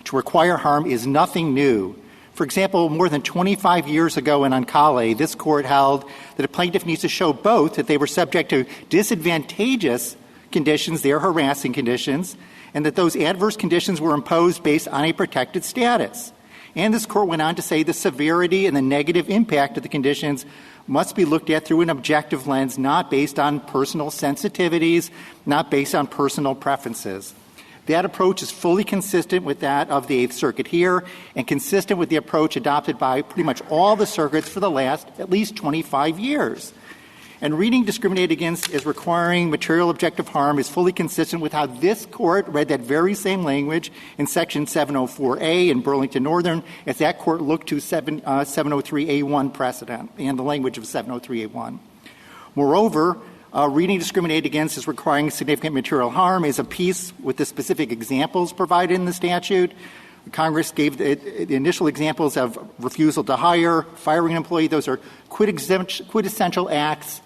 Speaker 13: to require harm is nothing new. For example, more than 25 years ago in Ancale, this Court held that a plaintiff needs to show both that they were subject to disadvantageous conditions, their harassing conditions, and that those adverse conditions were imposed based on a protected status. And this Court went on to say the severity and the negative impact of the conditions must be looked at through an objective lens, not based on personal sensitivities, not based on personal preferences. That approach is fully consistent with that of the Eighth Circuit here and consistent with the approach adopted by pretty much all the circuits for the last at least 25 years. And reading discriminate against as requiring material objective harm is fully consistent with how this Court read that very same language in Section 704A in Burlington Northern as that Court looked to 703A1 precedent and the language of 703A1. Moreover, reading discriminate against as requiring significant material harm is a piece with the specific examples provided in the statute. Congress gave the initial examples of refusal to hire, firing an employee. Those are quintessential acts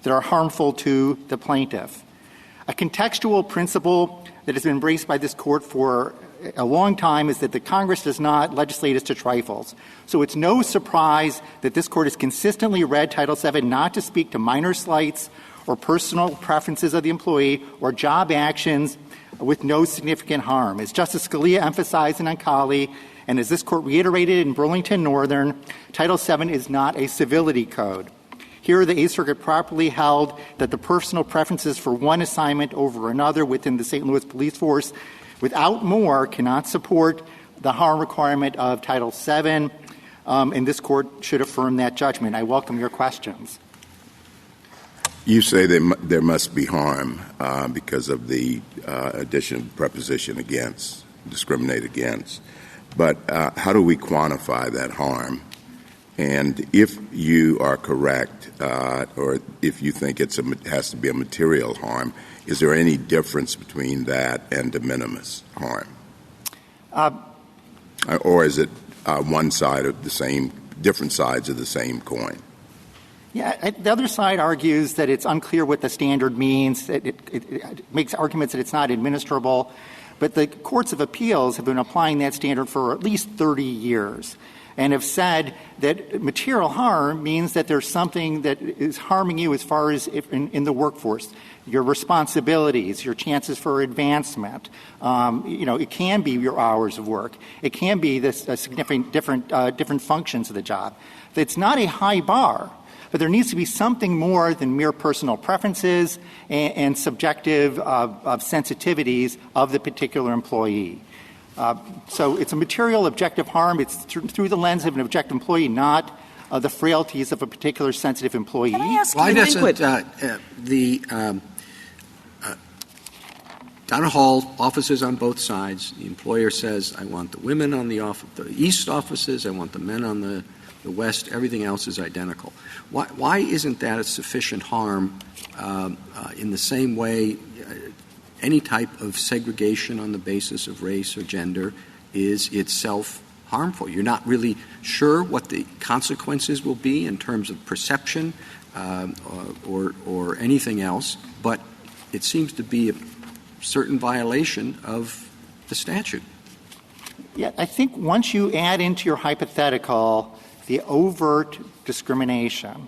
Speaker 13: that are harmful to the plaintiff. A contextual principle that has been embraced by this Court for a long time is that the Congress does not legislate as to trifles. So it's no surprise that this Court has consistently read Title VII not to speak to minor slights or personal preferences of the employee or job actions with no significant harm. As Justice Scalia emphasized in Ancale, and as this Court reiterated in Burlington Northern, Title VII is not a civility code. Here, the Eighth Circuit properly held that the personal preferences for one assignment over another within the St. Louis Police Force without more cannot support the harm requirement of Title VII, and this Court should affirm that judgment. I welcome your questions.
Speaker 3: You say there must be harm because of the addition of preposition against, discriminate against. But how do we quantify that harm? And if you are correct, or if you think it has to be a material harm, is there any difference between that and de minimis harm? Or is it one side of the same, different sides of the same coin?
Speaker 13: Yeah, the other side argues that it's unclear what the standard means. It makes arguments that it's not administrable. But the courts of appeals have been applying that standard for at least 30 years and have said that material harm means that there's something that is harming you as far as in the workforce, your responsibilities, your chances for advancement. It can be your hours of work. It can be significant different functions of the job. It's not a high bar. But there needs to be something more than mere personal preferences and subjective sensitivities of the particular employee. So it's a material objective harm. It's through the lens of an objective employee, not the frailties of a particular sensitive employee.
Speaker 5: Can I ask
Speaker 1: Why doesn't the Town Hall offices on both sides, the employer says, I want the women on the east offices, I want the men on the west, everything else is identical. Why isn't that a sufficient harm in the same way any type of segregation on the basis of race or gender is itself harmful? You're not really sure what the consequences will be in terms of perception or anything else, but it seems to be a certain violation of the statute.
Speaker 13: Yeah, I think once you add into your hypothetical the overt discrimination,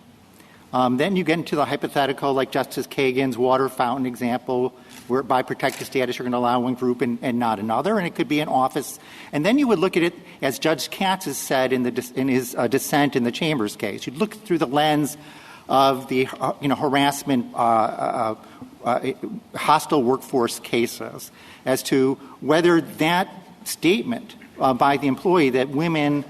Speaker 13: Then you get into the hypothetical like Justice Kagan's water fountain example, where by protected status you're going to allow one group and not another, and it could be an office. And then you would look at it, as Judge Katz has said in his dissent in the Chambers case. You'd look through the lens of the harassment, hostile workforce cases as to whether that statement by the employee that women,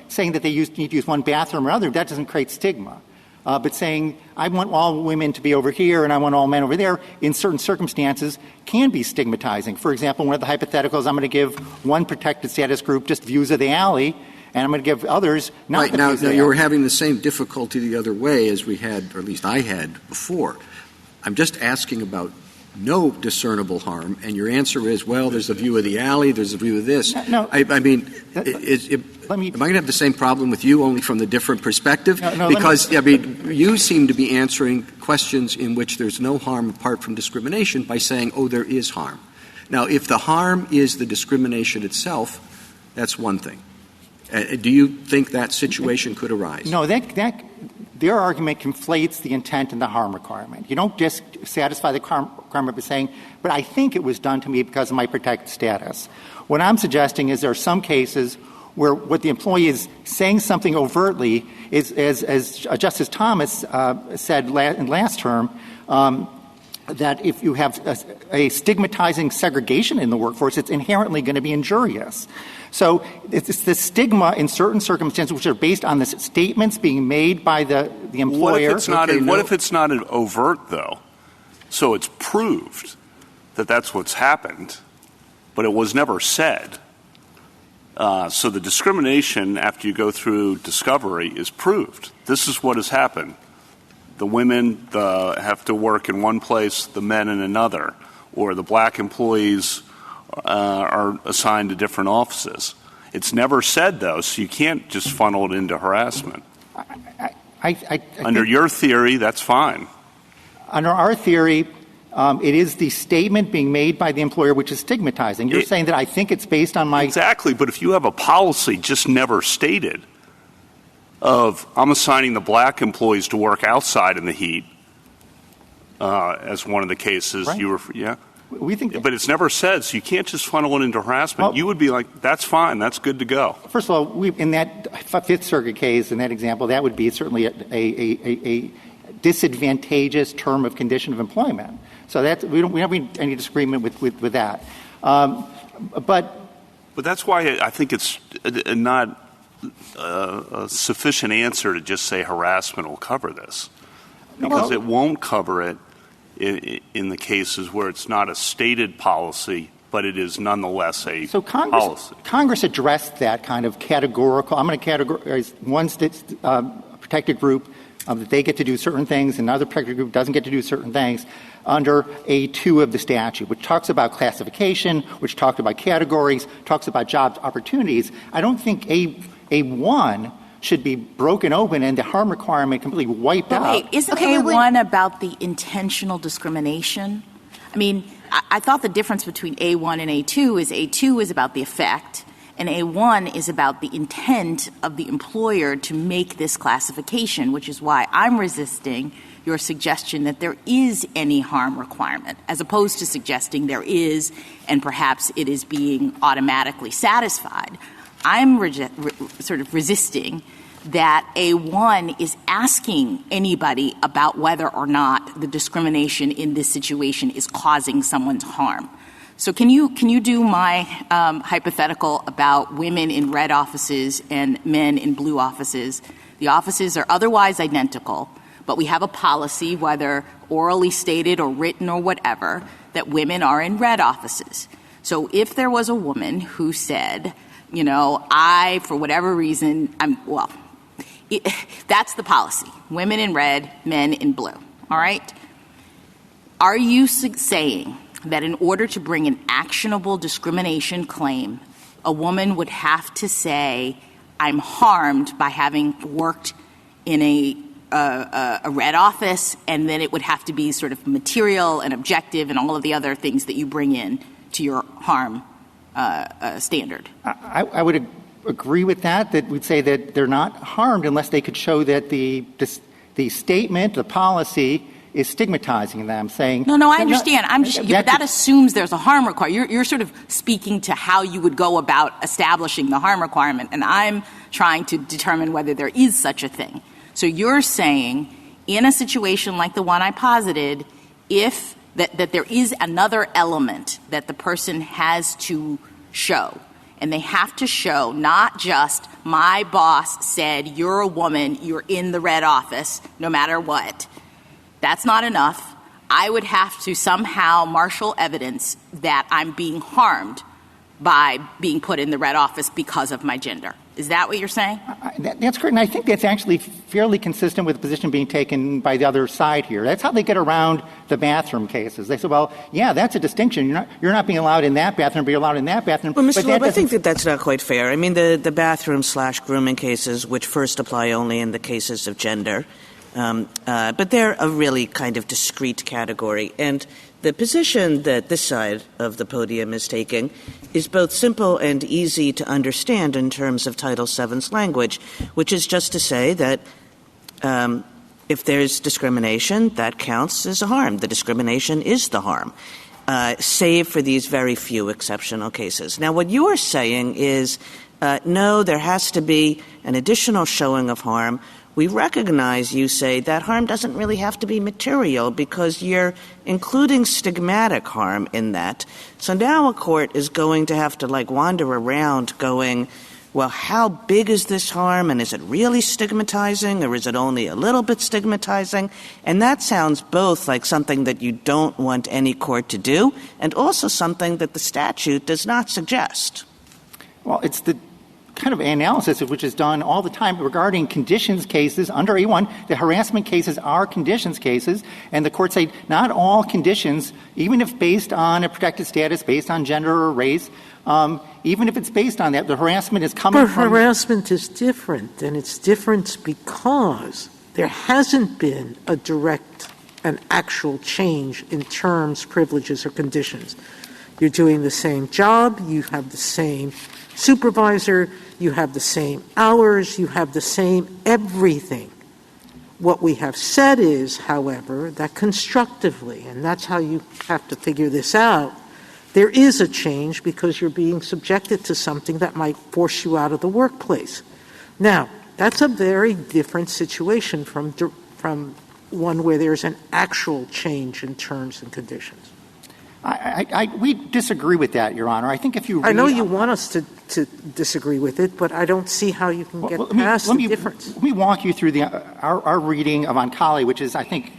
Speaker 13: saying that they need to use one bathroom or other, that doesn't create stigma. But saying, I want all women to be over here and I want all men over there, in certain circumstances, can be stigmatizing. For example, one of the hypotheticals, I'm going to give one protected status group just views of the alley, and I'm going to give others not
Speaker 1: right,
Speaker 13: the
Speaker 1: now,
Speaker 13: views of the
Speaker 1: now
Speaker 13: alley.
Speaker 1: you were having the same difficulty the other way as we had, or at least I had before. I'm just asking about no discernible harm, and your answer is, well, there's a view of the alley, there's a view of this.
Speaker 13: No.
Speaker 1: I mean, am I going to have the same problem with you, only from the different perspective? Because, you seem to be answering questions in which there's no harm apart from discrimination by saying, oh, there is harm. Now, if the harm is the discrimination itself, that's one thing. Do you think that situation could arise?
Speaker 13: No, their argument conflates the intent and the harm requirement. You don't just satisfy the harm requirement by saying, but I think it was done to me because of my protected status. What I'm suggesting is there are some cases where what the employee is saying something overtly is, as Justice Thomas said in last term, that if you have a stigmatizing segregation in the workforce, it's inherently going to be injurious. So it's the stigma in certain circumstances which are based on the statements being made by the employer.
Speaker 8: What if it's not an overt, though? So it's proved that that's what's happened, but it was never said. So the discrimination, after you go through discovery, is proved. This is what has happened. The women have to work in one place, the men in another, or the black employees are assigned to different offices. It's never said, though, so you can't just funnel it into harassment. Under your theory, that's fine.
Speaker 13: Under our theory, it is the statement being made by the employer which is stigmatizing. You're saying that I think it's based on my...
Speaker 8: Exactly, but if you have a policy just never stated of I'm assigning the black employees to work outside in the heat, as one of the cases
Speaker 13: right.
Speaker 8: you were... Yeah?
Speaker 13: We think
Speaker 8: but it's never said, so you can't just funnel it into harassment.
Speaker 13: Well,
Speaker 8: you would be like, that's fine, that's good to go.
Speaker 13: First of all, in that Fifth Circuit case, in that example, that would be certainly a disadvantageous term of condition of employment. So we don't have any disagreement with that. But
Speaker 8: that's why I think it's not a sufficient answer to just say harassment will cover this. Because it won't cover it in the cases where it's not a stated policy, but it is nonetheless a policy.
Speaker 13: Congress addressed that kind of categorical. I'm going to categorize one protected group that they get to do certain things, and another protected group doesn't get to do certain things under A2 of the statute, which talks about classification, which talks about categories, talks about job opportunities. I don't think A1 should be broken open and the harm requirement completely wiped out.
Speaker 12: Wait, isn't A1 about the intentional discrimination? I mean, I thought the difference between A1 and A2 is about the effect, and A1 is about the intent of the employer to make this classification, which is why I'm resisting your suggestion that there is any harm requirement, as opposed to suggesting there is and perhaps it is being automatically satisfied. I'm sort of resisting that A1 is asking anybody about whether or not the discrimination in this situation is causing someone's harm. So can you do my hypothetical about women in red offices and men in blue offices? The offices are otherwise identical, but we have a policy, whether orally stated or written or whatever, that women are in red offices. So if there was a woman who said, I, for whatever reason, that's the policy. Women in red, men in blue. All right? Are you saying that in order to bring an actionable discrimination claim, a woman would have to say, I'm harmed by having worked in a red office, and then it would have to be sort of material and objective and all of the other things that you bring in to your harm standard?
Speaker 13: I would agree with that we'd say that they're not harmed unless they could show that the The statement, the policy, is stigmatizing them, saying...
Speaker 5: No, I understand. But that assumes there's a harm requirement. You're sort of speaking to how you would go about establishing the harm requirement, and I'm trying to determine whether there is such a thing. So you're saying, in a situation like the one I posited, if that there is another element that the person has to show, and they have to show not just my boss said you're a woman, you're in the red office, no matter what. That's not enough. I would have to somehow marshal evidence that I'm being harmed by being put in the red office because of my gender. Is that what you're saying?
Speaker 13: That's correct. And I think that's actually fairly consistent with the position being taken by the other side here. That's how they get around the bathroom cases. They say, well, yeah, that's a distinction. You're not being allowed in that bathroom, but you're allowed in that bathroom.
Speaker 4: Well, Mr. Loeb, I think that's not quite fair. I mean, the bathroom/grooming cases, which first apply only in the cases of gender, but they're a really kind of discrete category. And the position that this side of the podium is taking is both simple and easy to understand in terms of Title VII's language, which is just to say that if there's discrimination, that counts as a harm. The discrimination is the harm, save for these very few exceptional cases. Now, what you are saying is, no, there has to be an additional showing of harm. We recognize, you say, that harm doesn't really have to be material because you're including stigmatic harm in that. So now a court is going to have to, wander around going, well, how big is this harm, and is it really stigmatizing, or is it only a little bit stigmatizing? And that sounds both like something that you don't want any court to do and also something that the statute does not suggest.
Speaker 13: Well, it's the kind of analysis of which is done all the time regarding conditions cases under A1. The harassment cases are conditions cases, and the courts say not all conditions, even if based on a protected status, based on gender or race, even if it's based on that, the harassment is coming from...
Speaker 11: But harassment is different, and it's different because there hasn't been an actual change in terms, privileges, or conditions. You're doing the same job, you have the same supervisor, you have the same hours, you have the same everything. What we have said is, however, that constructively, and that's how you have to figure this out, there is a change because you're being subjected to something that might force you out of the workplace. Now, that's a very different situation from one where there's an actual change in terms and conditions.
Speaker 13: We disagree with that, Your Honor. I think if you read...
Speaker 11: I know you want us to disagree with it, but I don't see how you can get past the difference.
Speaker 13: Let me walk you through our reading of Oncali, which is, I think,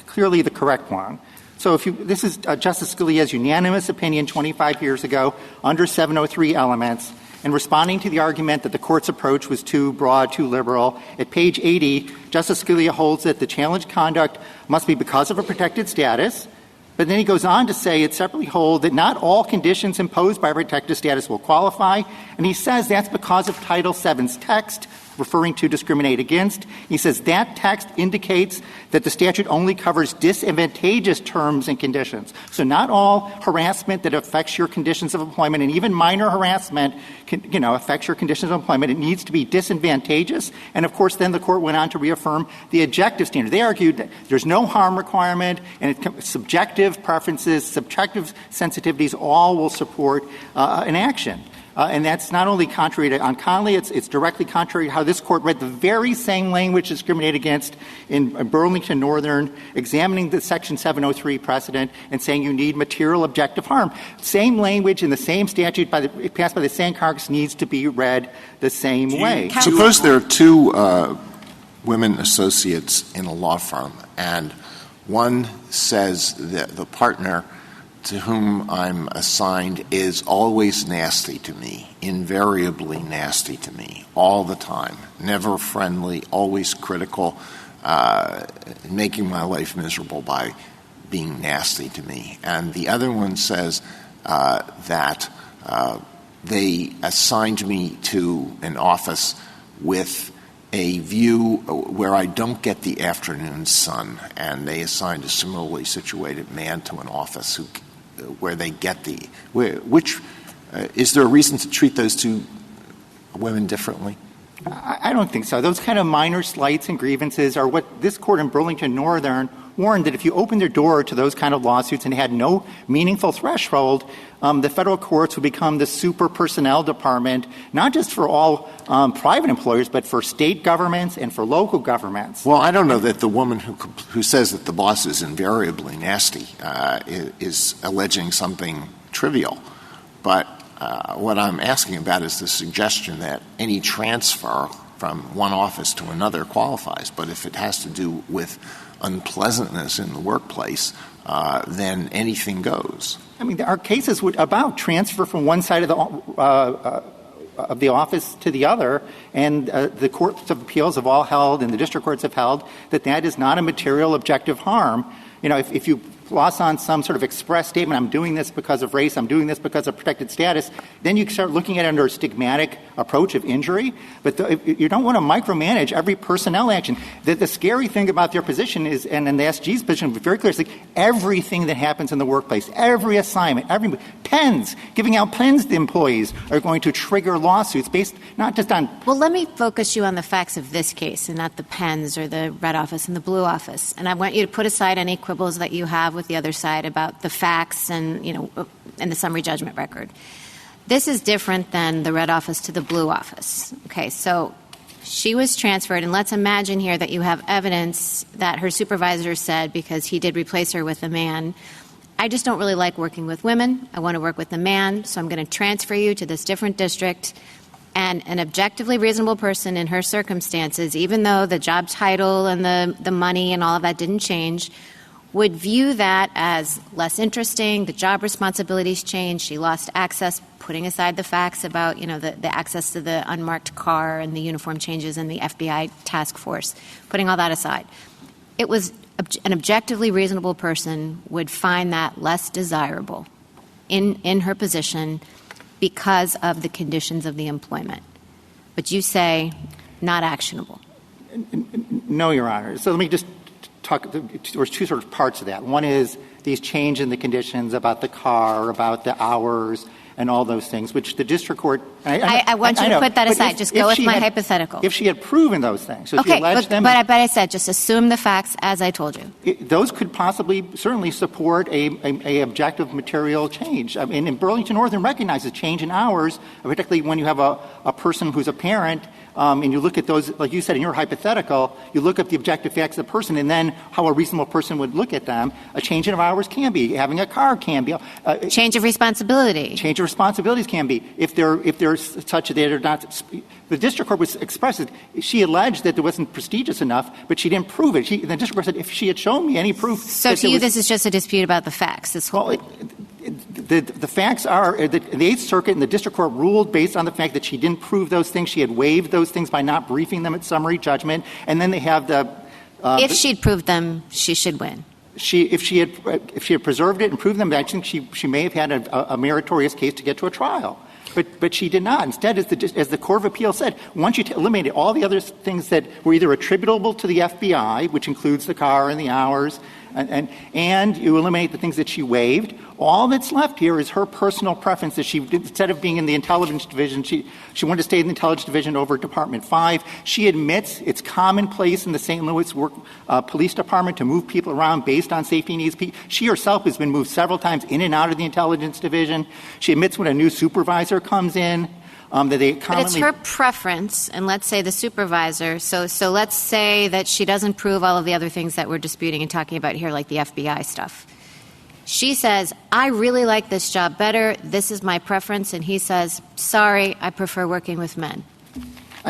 Speaker 13: clearly the correct one. So this is Justice Scalia's unanimous opinion 25 years ago under 703 elements, and responding to the argument that the court's approach was too broad, too liberal. At page 80, Justice Scalia holds that the challenged conduct must be because of a protected status. But then he goes on to say it separately holds that not all conditions imposed by protected status will qualify. And he says that's because of Title VII's text, referring to discriminate against. He says that text indicates that the statute only covers disadvantageous terms and conditions. So not all harassment that affects your conditions of employment, and even minor harassment affects your conditions of employment. It needs to be disadvantageous. And, of course, then the court went on to reaffirm the objective standard. They argued that there's no harm requirement, and subjective preferences, subjective sensitivities all will support an action. And that's not only contrary to Oncali, it's directly contrary to how this court read the very same language discriminated against in Burlington Northern, examining the Section 703 precedent and saying you need material objective harm. Same language in the same statute passed by the same Congress needs to be read the same way.
Speaker 7: Suppose there are two women associates in a law firm, and one says that the partner to whom I'm assigned is always nasty to me, invariably nasty to me, all the time, never friendly, always critical, making my life miserable by being nasty to me. And the other one says that they assigned me to an office with a view where I don't get the afternoon sun, and they assigned a similarly situated man to an office where they get is there a reason to treat those two women differently?
Speaker 13: I don't think so. Those kind of minor slights and grievances are what this court in Burlington Northern warned that if you opened their door to those kind of lawsuits and had no meaningful threshold, the federal courts would become the super personnel department, not just for all private employers, but for state governments and for local governments.
Speaker 7: Well, I don't know that the woman who says that the boss is invariably nasty is alleging something trivial. But what I'm asking about is the suggestion that any transfer from one office to another qualifies. But if it has to do with unpleasantness in the workplace, then anything goes.
Speaker 13: I mean, there are cases about transfer from one side of the office to the other, and the courts of appeals have all held, and the district courts have held, that that is not a material objective harm. You know, if you gloss on some sort of express statement, I'm doing this because of race, I'm doing this because of protected status, then you start looking at it under a stigmatic approach of injury. But you don't want to micromanage every personnel action. The scary thing about their position is, and in the SG's position, very clear, it's like everything that happens in the workplace, every assignment, giving out pens to employees are going to trigger lawsuits based not just on...
Speaker 6: Well, let me focus you on the facts of this case and not the pens or the red office and the blue office. And I want you to put aside any quibbles that you have with the other side about the facts and, and the summary judgment record. This is different than the red office to the blue office. Okay, so she was transferred, and let's imagine here that you have evidence that her supervisor said, because he did replace her with a man, I just don't really like working with women. I want to work with a man, so I'm going to transfer you to this different district. And an objectively reasonable person in her circumstances, even though the job title and the money and all of that didn't change, would view that as less interesting. The job responsibilities changed. She lost access, putting aside the facts about, the access to the unmarked car and the uniform changes in the FBI task force, putting all that aside. It was an objectively reasonable person would find that less desirable in her position because of the conditions of the employment. But you say not actionable.
Speaker 13: No, Your Honor. So let me just talk. There's two sort of parts of that. One is these change in the conditions about the car, about the hours, and all those things, which the district court...
Speaker 6: I want you to put that aside. Just go with my hypothetical.
Speaker 13: If she had proven those things. So
Speaker 6: okay, but I said just assume the facts as I told you.
Speaker 13: Those could certainly support a objective material change. I mean, in Burlington Northern recognizes change in hours, particularly when you have a person who's a parent, and you look at those, like you said in your hypothetical, you look at the objective facts of the person and then how a reasonable person would look at them. A change in hours can be. Having a car can be.
Speaker 6: Change of responsibility.
Speaker 13: Change of responsibilities can be. If there's such that they're not... The district court was expressed. She alleged that it wasn't prestigious enough, but she didn't prove it. The district court said if she had shown me any proof...
Speaker 6: So to you, this is just a dispute about the facts.
Speaker 13: The facts are that the Eighth Circuit and the district court ruled based on the fact that she didn't prove those things. She had waived those things by not briefing them at summary judgment. And then they have the...
Speaker 6: if she'd proved them, she should win.
Speaker 13: If she had preserved it and proved them, I think she may have had a meritorious case to get to a trial. But she did not. Instead, as the Court of Appeals said, once you eliminated all the other things that were either attributable to the FBI, which includes the car and the hours, and you eliminate the things that she waived, all that's left here is her personal preference that she, instead of being in the intelligence division, she wanted to stay in the intelligence division over Department 5. She admits it's commonplace in the St. Louis Police Department to move people around based on safety needs. She herself has been moved several times in and out of the intelligence division. She admits when a new supervisor comes in, that they commonly...
Speaker 6: But it's her preference, and let's say the supervisor, so let's say that she doesn't prove all of the other things that we're disputing and talking about here, like the FBI stuff. She says, I really like this job better, this is my preference, and he says, sorry, I prefer working with men.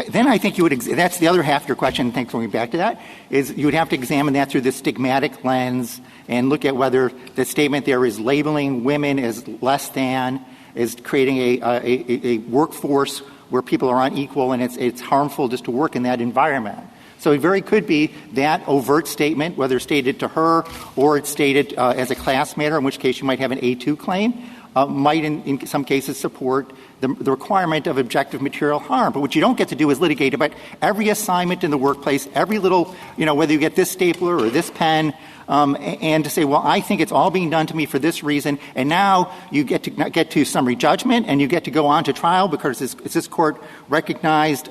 Speaker 13: Then I think you would, that's the other half of your question, thanks for going back to that, is you would have to examine that through the stigmatic lens and look at whether the statement there is labeling women as less than, is creating a workforce where people are unequal and it's harmful just to work in that environment. So it very could be that overt statement, whether stated to her or it's stated as a class matter, in which case you might have an A2 claim, might in some cases support the requirement of objective material harm. But what you don't get to do is litigate about every assignment in the workplace, every little, whether you get this stapler or this pen, and to say, well, I think it's all being done to me for this reason, and now you get to summary judgment and you get to go on to trial because this court recognized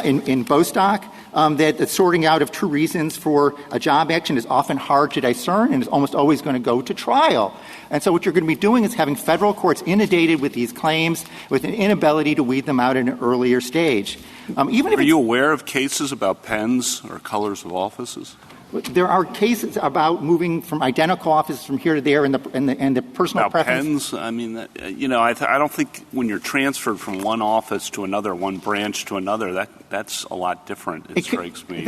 Speaker 13: in Bostock, that the sorting out of true reasons for a job action is often hard to discern and is almost always going to go to trial. And so what you're going to be doing is having federal courts inundated with these claims with an inability to weed them out at an earlier stage.
Speaker 8: Are you aware of cases about pens or colors of offices?
Speaker 13: There are cases about moving from identical offices from here to there and the personal
Speaker 8: about
Speaker 13: preference.
Speaker 8: Pens? I mean, I don't think when you're transferred from one office to another, one branch to another, that's a lot different, it strikes me.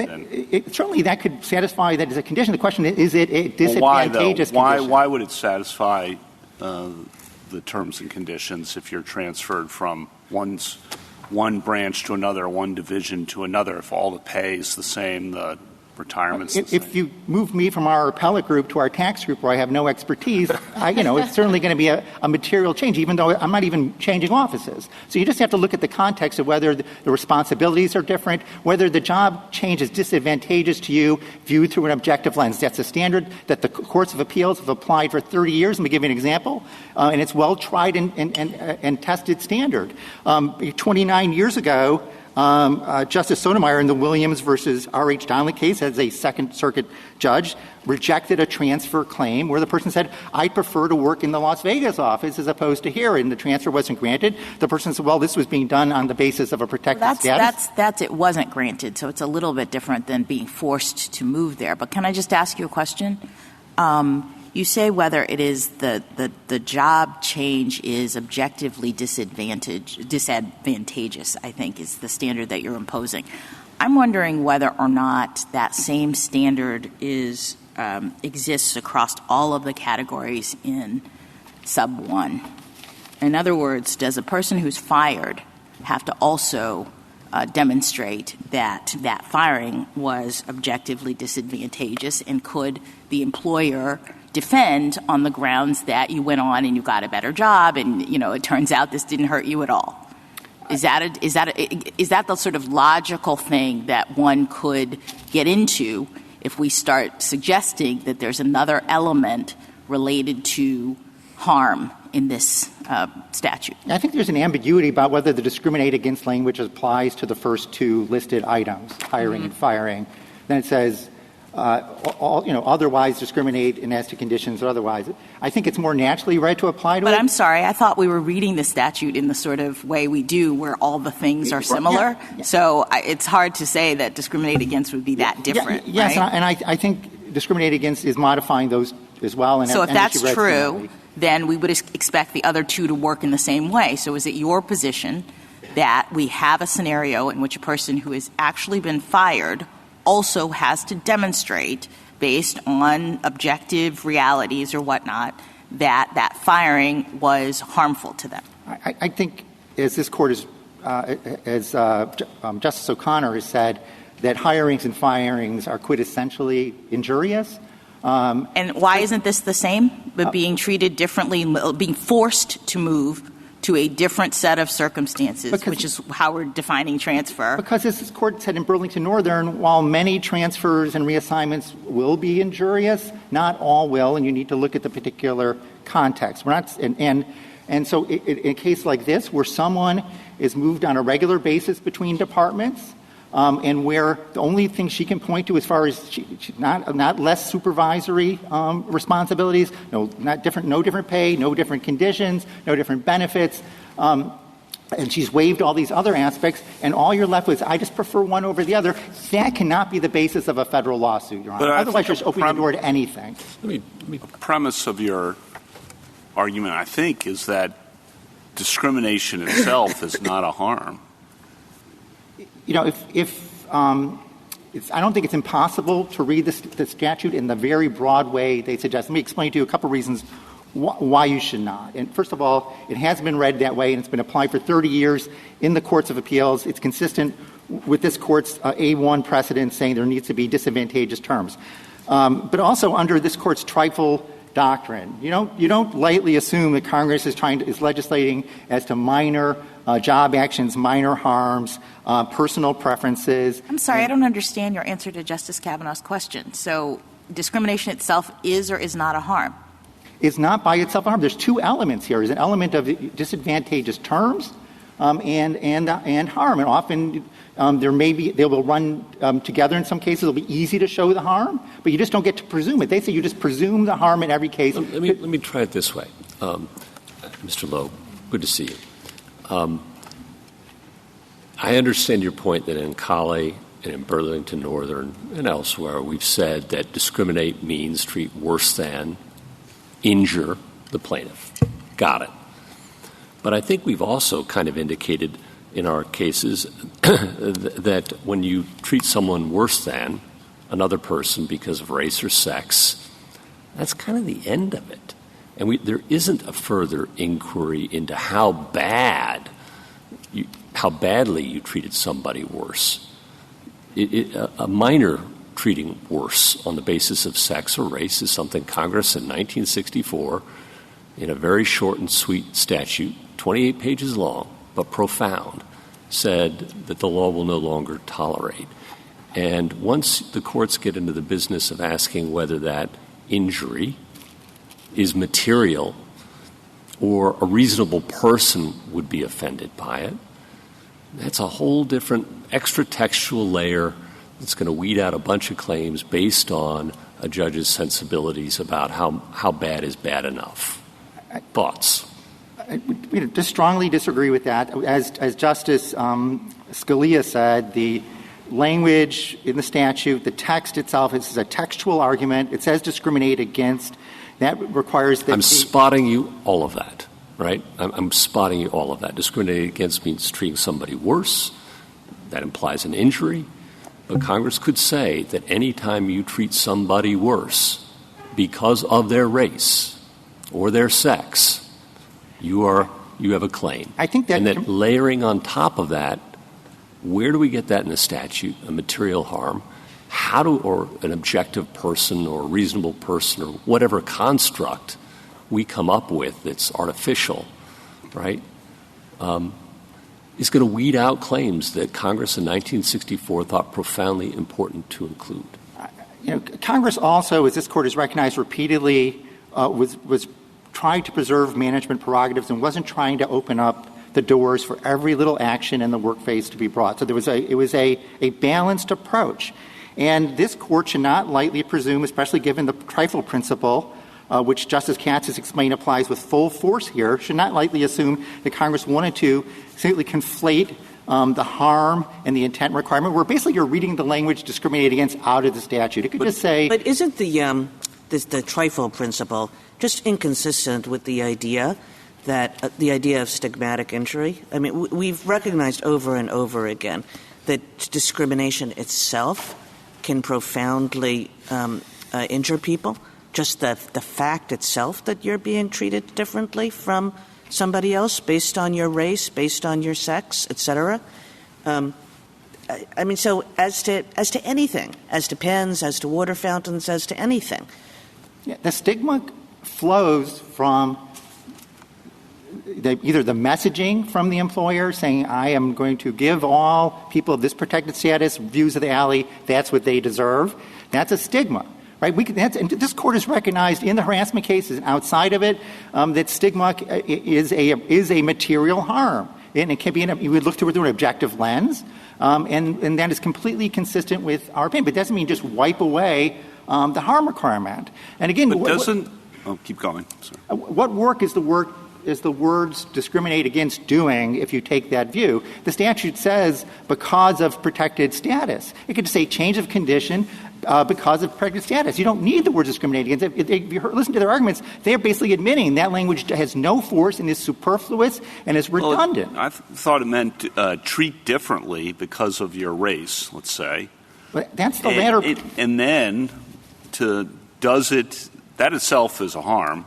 Speaker 13: Certainly that could satisfy that as a condition. The question is it a disadvantageous condition?
Speaker 8: Why would it satisfy the terms and conditions if you're transferred from one branch to another, one division to another, if all the pay is the same, the retirements?
Speaker 13: If you move me from our appellate group to our tax group where I have no expertise, it's certainly going to be a material change, even though I'm not even changing offices. So you just have to look at the context of whether the responsibilities are different, whether the job change is disadvantageous to you viewed through an objective lens. That's a standard that the courts of appeals have applied for 30 years. Let me give you an example. And it's well-tried and tested standard. 29 years ago, Justice Sotomayor in the Williams versus R.H. Donnelly case, as a Second Circuit judge, rejected a transfer claim where the person said, I prefer to work in the Las Vegas office as opposed to here, and the transfer wasn't granted. The person said, well, this was being done on the basis of a protected status.
Speaker 12: That's it wasn't granted, so it's a little bit different than being forced to move there. But can I just ask you a question? You say whether it is the job change is objectively disadvantageous, I think, is the standard that you're imposing. I'm wondering whether or not that same standard exists across all of the categories in sub 1. In other words, does a person who's fired have to also demonstrate that that firing was objectively disadvantageous, and could the employer defend on the grounds that you went on and you got a better job and, it turns out this didn't hurt you at all? Is that the sort of logical thing that one could get into if we start suggesting that there's another element related to harm in this statute?
Speaker 13: I think there's an ambiguity about whether the discriminate against language applies to the first two listed items, hiring and firing. Then it says, otherwise discriminate and as to conditions or otherwise. I think it's more naturally right to apply to it.
Speaker 5: But I'm sorry, I thought we were reading the statute in the sort of way we do where all the things are similar. Yeah. So it's hard to say that discriminate against would be that different.
Speaker 13: Yes,
Speaker 5: right?
Speaker 13: and I think discriminate against is modifying those as well.
Speaker 5: So if that's true, then we would expect the other two to work in the same way. So is it your position that we have a scenario in which a person who has actually been fired also has to demonstrate, based on objective realities or whatnot, that firing was harmful to them?
Speaker 13: I think, as this court is, as Justice O'Connor has said, that hirings and firings are quintessentially injurious.
Speaker 5: And why isn't this the same, but being treated differently, being forced to move to a different set of circumstances, which is how we're defining transfer?
Speaker 13: Because, as this court said in Burlington Northern, while many transfers and reassignments will be injurious, not all will, and you need to look at the particular context. We're not, and so in a case like this, where someone is moved on a regular basis between departments, and where the only thing she can point to as far as not less supervisory responsibilities, no different pay, no different conditions, no different benefits, and she's waived all these other aspects, and all you're left with is, I just prefer one over the other. That cannot be the basis of a federal lawsuit, Your Honor. Otherwise, you're just opening the door to anything.
Speaker 8: The premise of your argument, I think, is that discrimination itself is not a harm.
Speaker 13: If I don't think it's impossible to read the statute in the very broad way they suggest. Let me explain to you a couple reasons why you should not. And first of all, it has been read that way, and it's been applied for 30 years in the courts of appeals. It's consistent with this court's A1 precedent saying there needs to be disadvantageous terms. But also under this court's trifle doctrine, you don't lightly assume that Congress is legislating as to minor job actions, minor harms, personal preferences.
Speaker 5: I'm sorry, I don't understand your answer to Justice Kavanaugh's question. So discrimination itself is or is not a harm?
Speaker 13: It's not by itself a harm. There's two elements here. There's an element of disadvantageous terms, and harm. And often they will run together in some cases. It'll be easy to show the harm, but you just don't get to presume it. They say you just presume the harm in every case.
Speaker 9: Let me try it this way. Mr. Lowe, good to see you. I understand your point that in Cali and in Burlington Northern and elsewhere we've said that discriminate means treat worse than, injure the plaintiff. Got it. But I think we've also kind of indicated in our cases that when you treat someone worse than another person because of race or sex, that's kind of the end of it. And there isn't a further inquiry into how badly you treated somebody worse. A minor treating worse on the basis of sex or race is something Congress in 1964, in a very short and sweet statute, 28 pages long, but profound, said that the law will no longer tolerate. And once the courts get into the business of asking whether that injury is material or a reasonable person would be offended by it, that's a whole different extra-textual layer that's going to weed out a bunch of claims based on a judge's sensibilities about how bad is bad enough. Thoughts?
Speaker 13: I just strongly disagree with that. As Justice Scalia said, the language in the statute, the text itself, this is a textual argument. It says discriminate against. That requires that...
Speaker 9: I'm spotting you all of that, right? I'm spotting you all of that. Discriminating against means treating somebody worse. That implies an injury. But Congress could say that any time you treat somebody worse because of their race or their sex, you have a claim.
Speaker 13: I think that...
Speaker 9: And that layering on top of that, where do we get that in the statute, a material harm? Or an objective person or a reasonable person or whatever construct we come up with that's artificial, right, is going to weed out claims that Congress in 1964 thought profoundly important to include.
Speaker 13: Congress also, as this Court has recognized repeatedly, was trying to preserve management prerogatives and wasn't trying to open up the doors for every little action in the workplace to be brought. So it was a balanced approach. And this Court should not lightly presume, especially given the trifle principle, which Justice Katz has explained applies with full force here, should not lightly assume that Congress wanted to simply conflate the harm and the intent requirement, where basically you're reading the language discriminate against out of the statute. It could just say...
Speaker 4: But isn't the trifle principle just inconsistent with the idea the idea of stigmatic injury? I mean, we've recognized over and over again that discrimination itself can profoundly injure people. Just the fact itself that you're being treated differently from somebody else based on your race, based on your sex, et cetera. I mean, so as to anything, as to pens, as to water fountains, as to anything.
Speaker 13: Yeah, the stigma flows from either the messaging from the employer saying, I am going to give all people of this protected status views of the alley, that's what they deserve. That's a stigma. Right? And this Court has recognized in the harassment cases and outside of it that stigma is a material harm. And it can be you would look through an objective lens, and that is completely consistent with our opinion. But it doesn't mean just wipe away the harm requirement. And again,
Speaker 8: keep going. Sorry.
Speaker 13: What work is the words discriminate against doing if you take that view? The statute says because of protected status. It could say change of condition because of protected status. You don't need the word discriminate against. If you listen to their arguments, they're basically admitting that language has no force and is superfluous and is redundant.
Speaker 8: Well, I thought it meant treat differently because of your race, let's say.
Speaker 13: But that's the latter.
Speaker 8: And then that itself is a harm.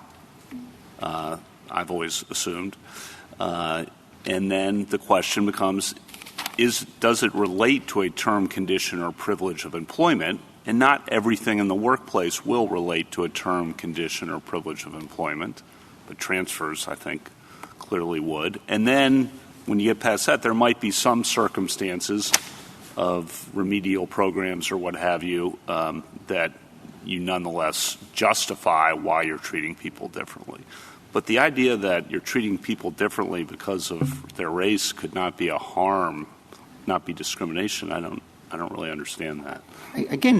Speaker 8: I've always assumed. And then the question becomes, does it relate to a term, condition, or privilege of employment? And not everything in the workplace will relate to a term, condition, or privilege of employment. But transfers, I think, clearly would. And then when you get past that, there might be some circumstances of remedial programs or what have you that you nonetheless justify why you're treating people differently. But the idea that you're treating people differently because of their race could not be a harm, not be discrimination, I don't really understand that.
Speaker 13: Again,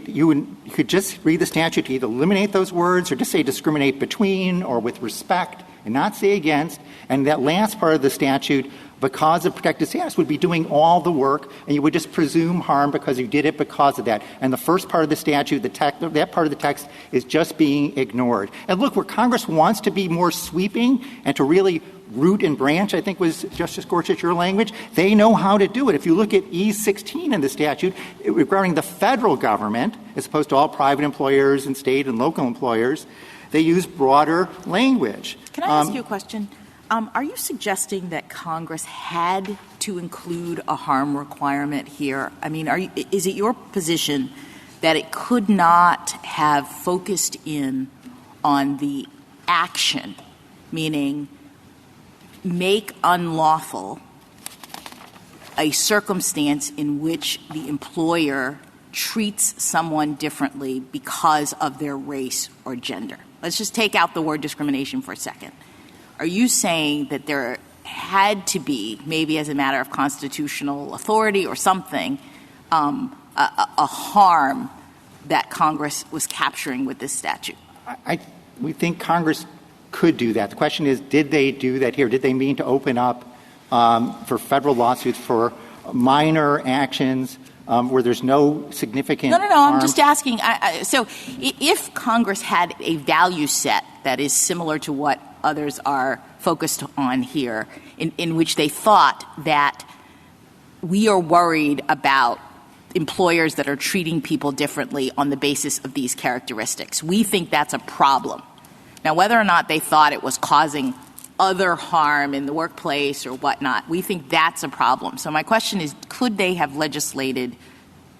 Speaker 13: you could just read the statute to either eliminate those words or just say discriminate between or with respect and not say against. And that last part of the statute, because of protected status, would be doing all the work, and you would just presume harm because you did it because of that. And the first part of the statute, that part of the text is just being ignored. And look, where Congress wants to be more sweeping and to really root and branch, I think was, Justice Gorsuch, your language, they know how to do it. If you look at E16 in the statute regarding the federal government, as opposed to all private employers and state and local employers, they use broader language.
Speaker 12: Can I ask you a question? Are you suggesting that Congress had to include a harm requirement here? I mean, is it your position that it could not have focused in on the action, meaning make unlawful a circumstance in which the employer treats someone differently because of their race or gender? Let's just take out the word discrimination for a second. Are you saying that there had to be, maybe as a matter of constitutional authority or something, a harm that Congress was capturing with this statute?
Speaker 13: We think Congress could do that. The question is, did they do that here? Did they mean to open up for federal lawsuits for minor actions where there's no significant
Speaker 12: No,
Speaker 13: harm?
Speaker 12: I'm just asking. So if Congress had a value set that is similar to what others are focused on here, in which they thought that we are worried about employers that are treating people differently on the basis of these characteristics, we think that's a problem. Now, whether or not they thought it was causing other harm in the workplace or whatnot, we think that's a problem. So my question is, could they have legislated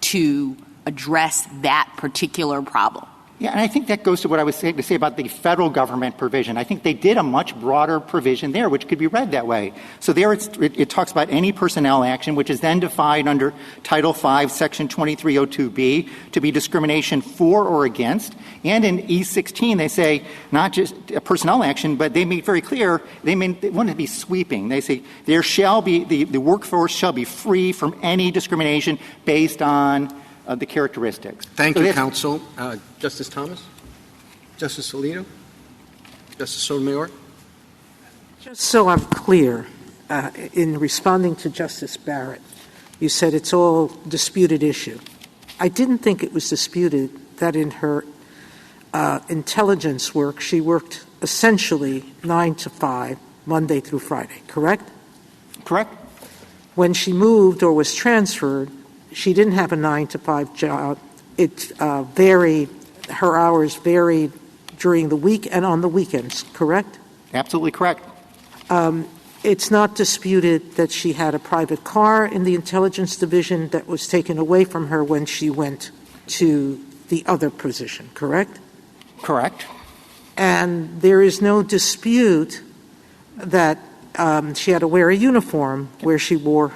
Speaker 12: to address that particular problem?
Speaker 13: Yeah, and I think that goes to what I was saying to say about the federal government provision. I think they did a much broader provision there, which could be read that way. So there it talks about any personnel action, which is then defined under Title V, Section 2302B, to be discrimination for or against. And in E16, they say not just a personnel action, but they make very clear they want to be sweeping. They say there shall be the workforce shall be free from any discrimination based on the characteristics.
Speaker 1: Thank you, counsel. Justice Thomas? Justice Alito? Justice Sotomayor?
Speaker 11: Just so I'm clear, in responding to Justice Barrett, you said it's all disputed issue. I didn't think it was disputed that in her intelligence work, she worked essentially 9 to 5, Monday through Friday, correct?
Speaker 13: Correct.
Speaker 11: When she moved or was transferred, she didn't have a 9 to 5 job. It varied. Her hours varied during the week and on the weekends, correct?
Speaker 13: Absolutely correct.
Speaker 11: It's not disputed that she had a private car in the intelligence division that was taken away from her when she went to the other position, correct?
Speaker 13: Correct.
Speaker 11: And there is no dispute that she had to wear a uniform where she wore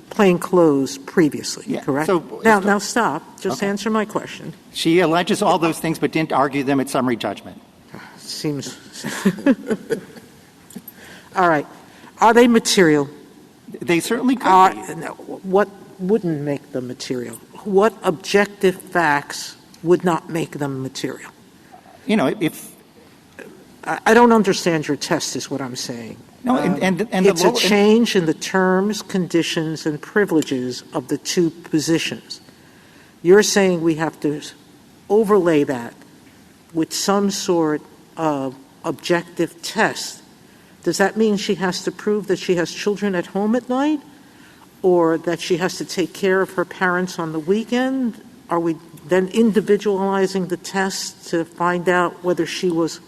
Speaker 11: plain clothes previously, correct?
Speaker 13: So,
Speaker 11: now stop. Just answer my question.
Speaker 13: She alleges all those things but didn't argue them at summary judgment.
Speaker 11: Seems. All right. Are they material?
Speaker 13: They certainly could be.
Speaker 11: What wouldn't make them material? What objective facts would not make them material?
Speaker 13: You know, if
Speaker 11: I don't understand your test is what I'm saying.
Speaker 13: No, and
Speaker 11: it's a change in the terms, conditions, and privileges of the two positions. You're saying we have to overlay that with some sort of objective test. Does that mean she has to prove that she has children at home at night, or that she has to take care of her parents on the weekend? Are we then individualizing the test to find out whether she was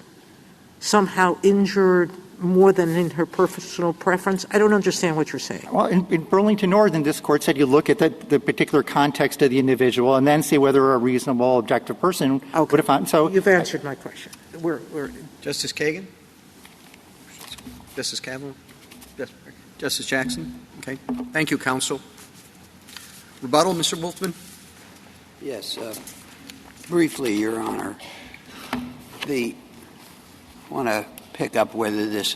Speaker 11: somehow injured more than in her personal preference? I don't understand what you're saying.
Speaker 13: Well, in Burlington Northern, this court said you look at the particular context of the individual and then see whether a reasonable, objective person would have found. So
Speaker 11: you've answered my question.
Speaker 1: We're Justice Kagan? Justice Kavanaugh? Justice Jackson? Okay. Thank you, counsel. Rebuttal, Mr. Wolfman?
Speaker 2: Yes. Briefly, Your Honor. I want to pick up whether this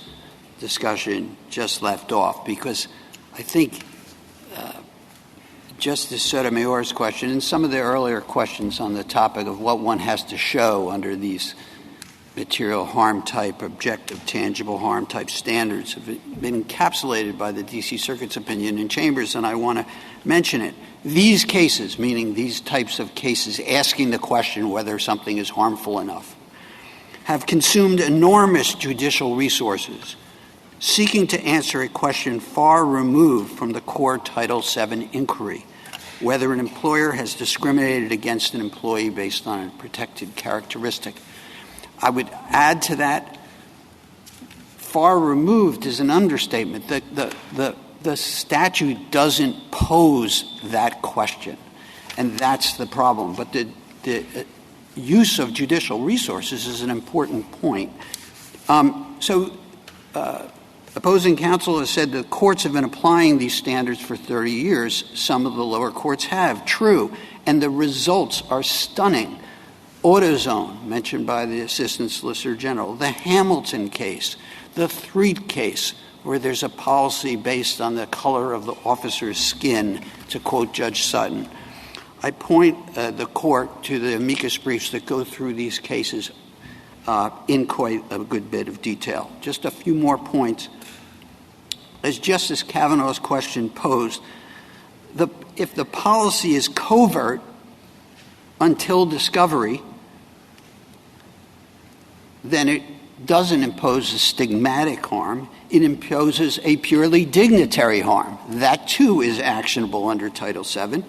Speaker 2: discussion just left off, because I think Justice Sotomayor's question and some of the earlier questions on the topic of what one has to show under these material harm type, objective, tangible harm type standards have been encapsulated by the D.C. Circuit's opinion in Chambers, and I want to mention it. These cases, meaning these types of cases, asking the question whether something is harmful enough, have consumed enormous judicial resources seeking to answer a question far removed from the core Title VII inquiry, whether an employer has discriminated against an employee based on a protected characteristic. I would add to that, far removed is an understatement. The statute doesn't pose that question, and that's the problem. But the use of judicial resources is an important point. Opposing counsel has said the courts have been applying these standards for 30 years. Some of the lower courts have. True. And the results are stunning. AutoZone, mentioned by the Assistant Solicitor General, the Hamilton case, the Threet case, where there's a policy based on the color of the officer's skin, to quote Judge Sutton. I point the court to the amicus briefs that go through these cases in quite a good bit of detail. Just a few more points. As Justice Kavanaugh's question posed, if the policy is covert until discovery, then it doesn't impose a stigmatic harm. It imposes a purely dignitary harm. That, too, is actionable under Title VII.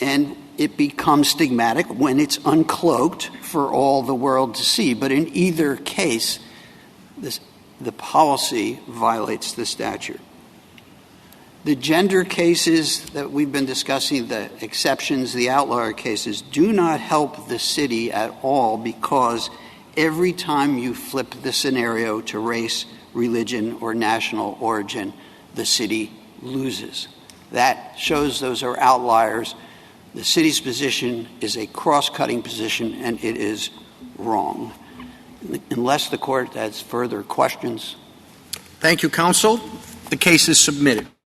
Speaker 2: And it becomes stigmatic when it's uncloaked for all the world to see. But in either case, the policy violates the statute. The gender cases that we've been discussing, the exceptions, the outlier cases, do not help the city at all, because every time you flip the scenario to race, religion, or national origin, the city loses. That shows those are outliers. The city's position is a cross-cutting position, and it is wrong. Unless the court has further questions.
Speaker 1: Thank you, counsel. The case is submitted.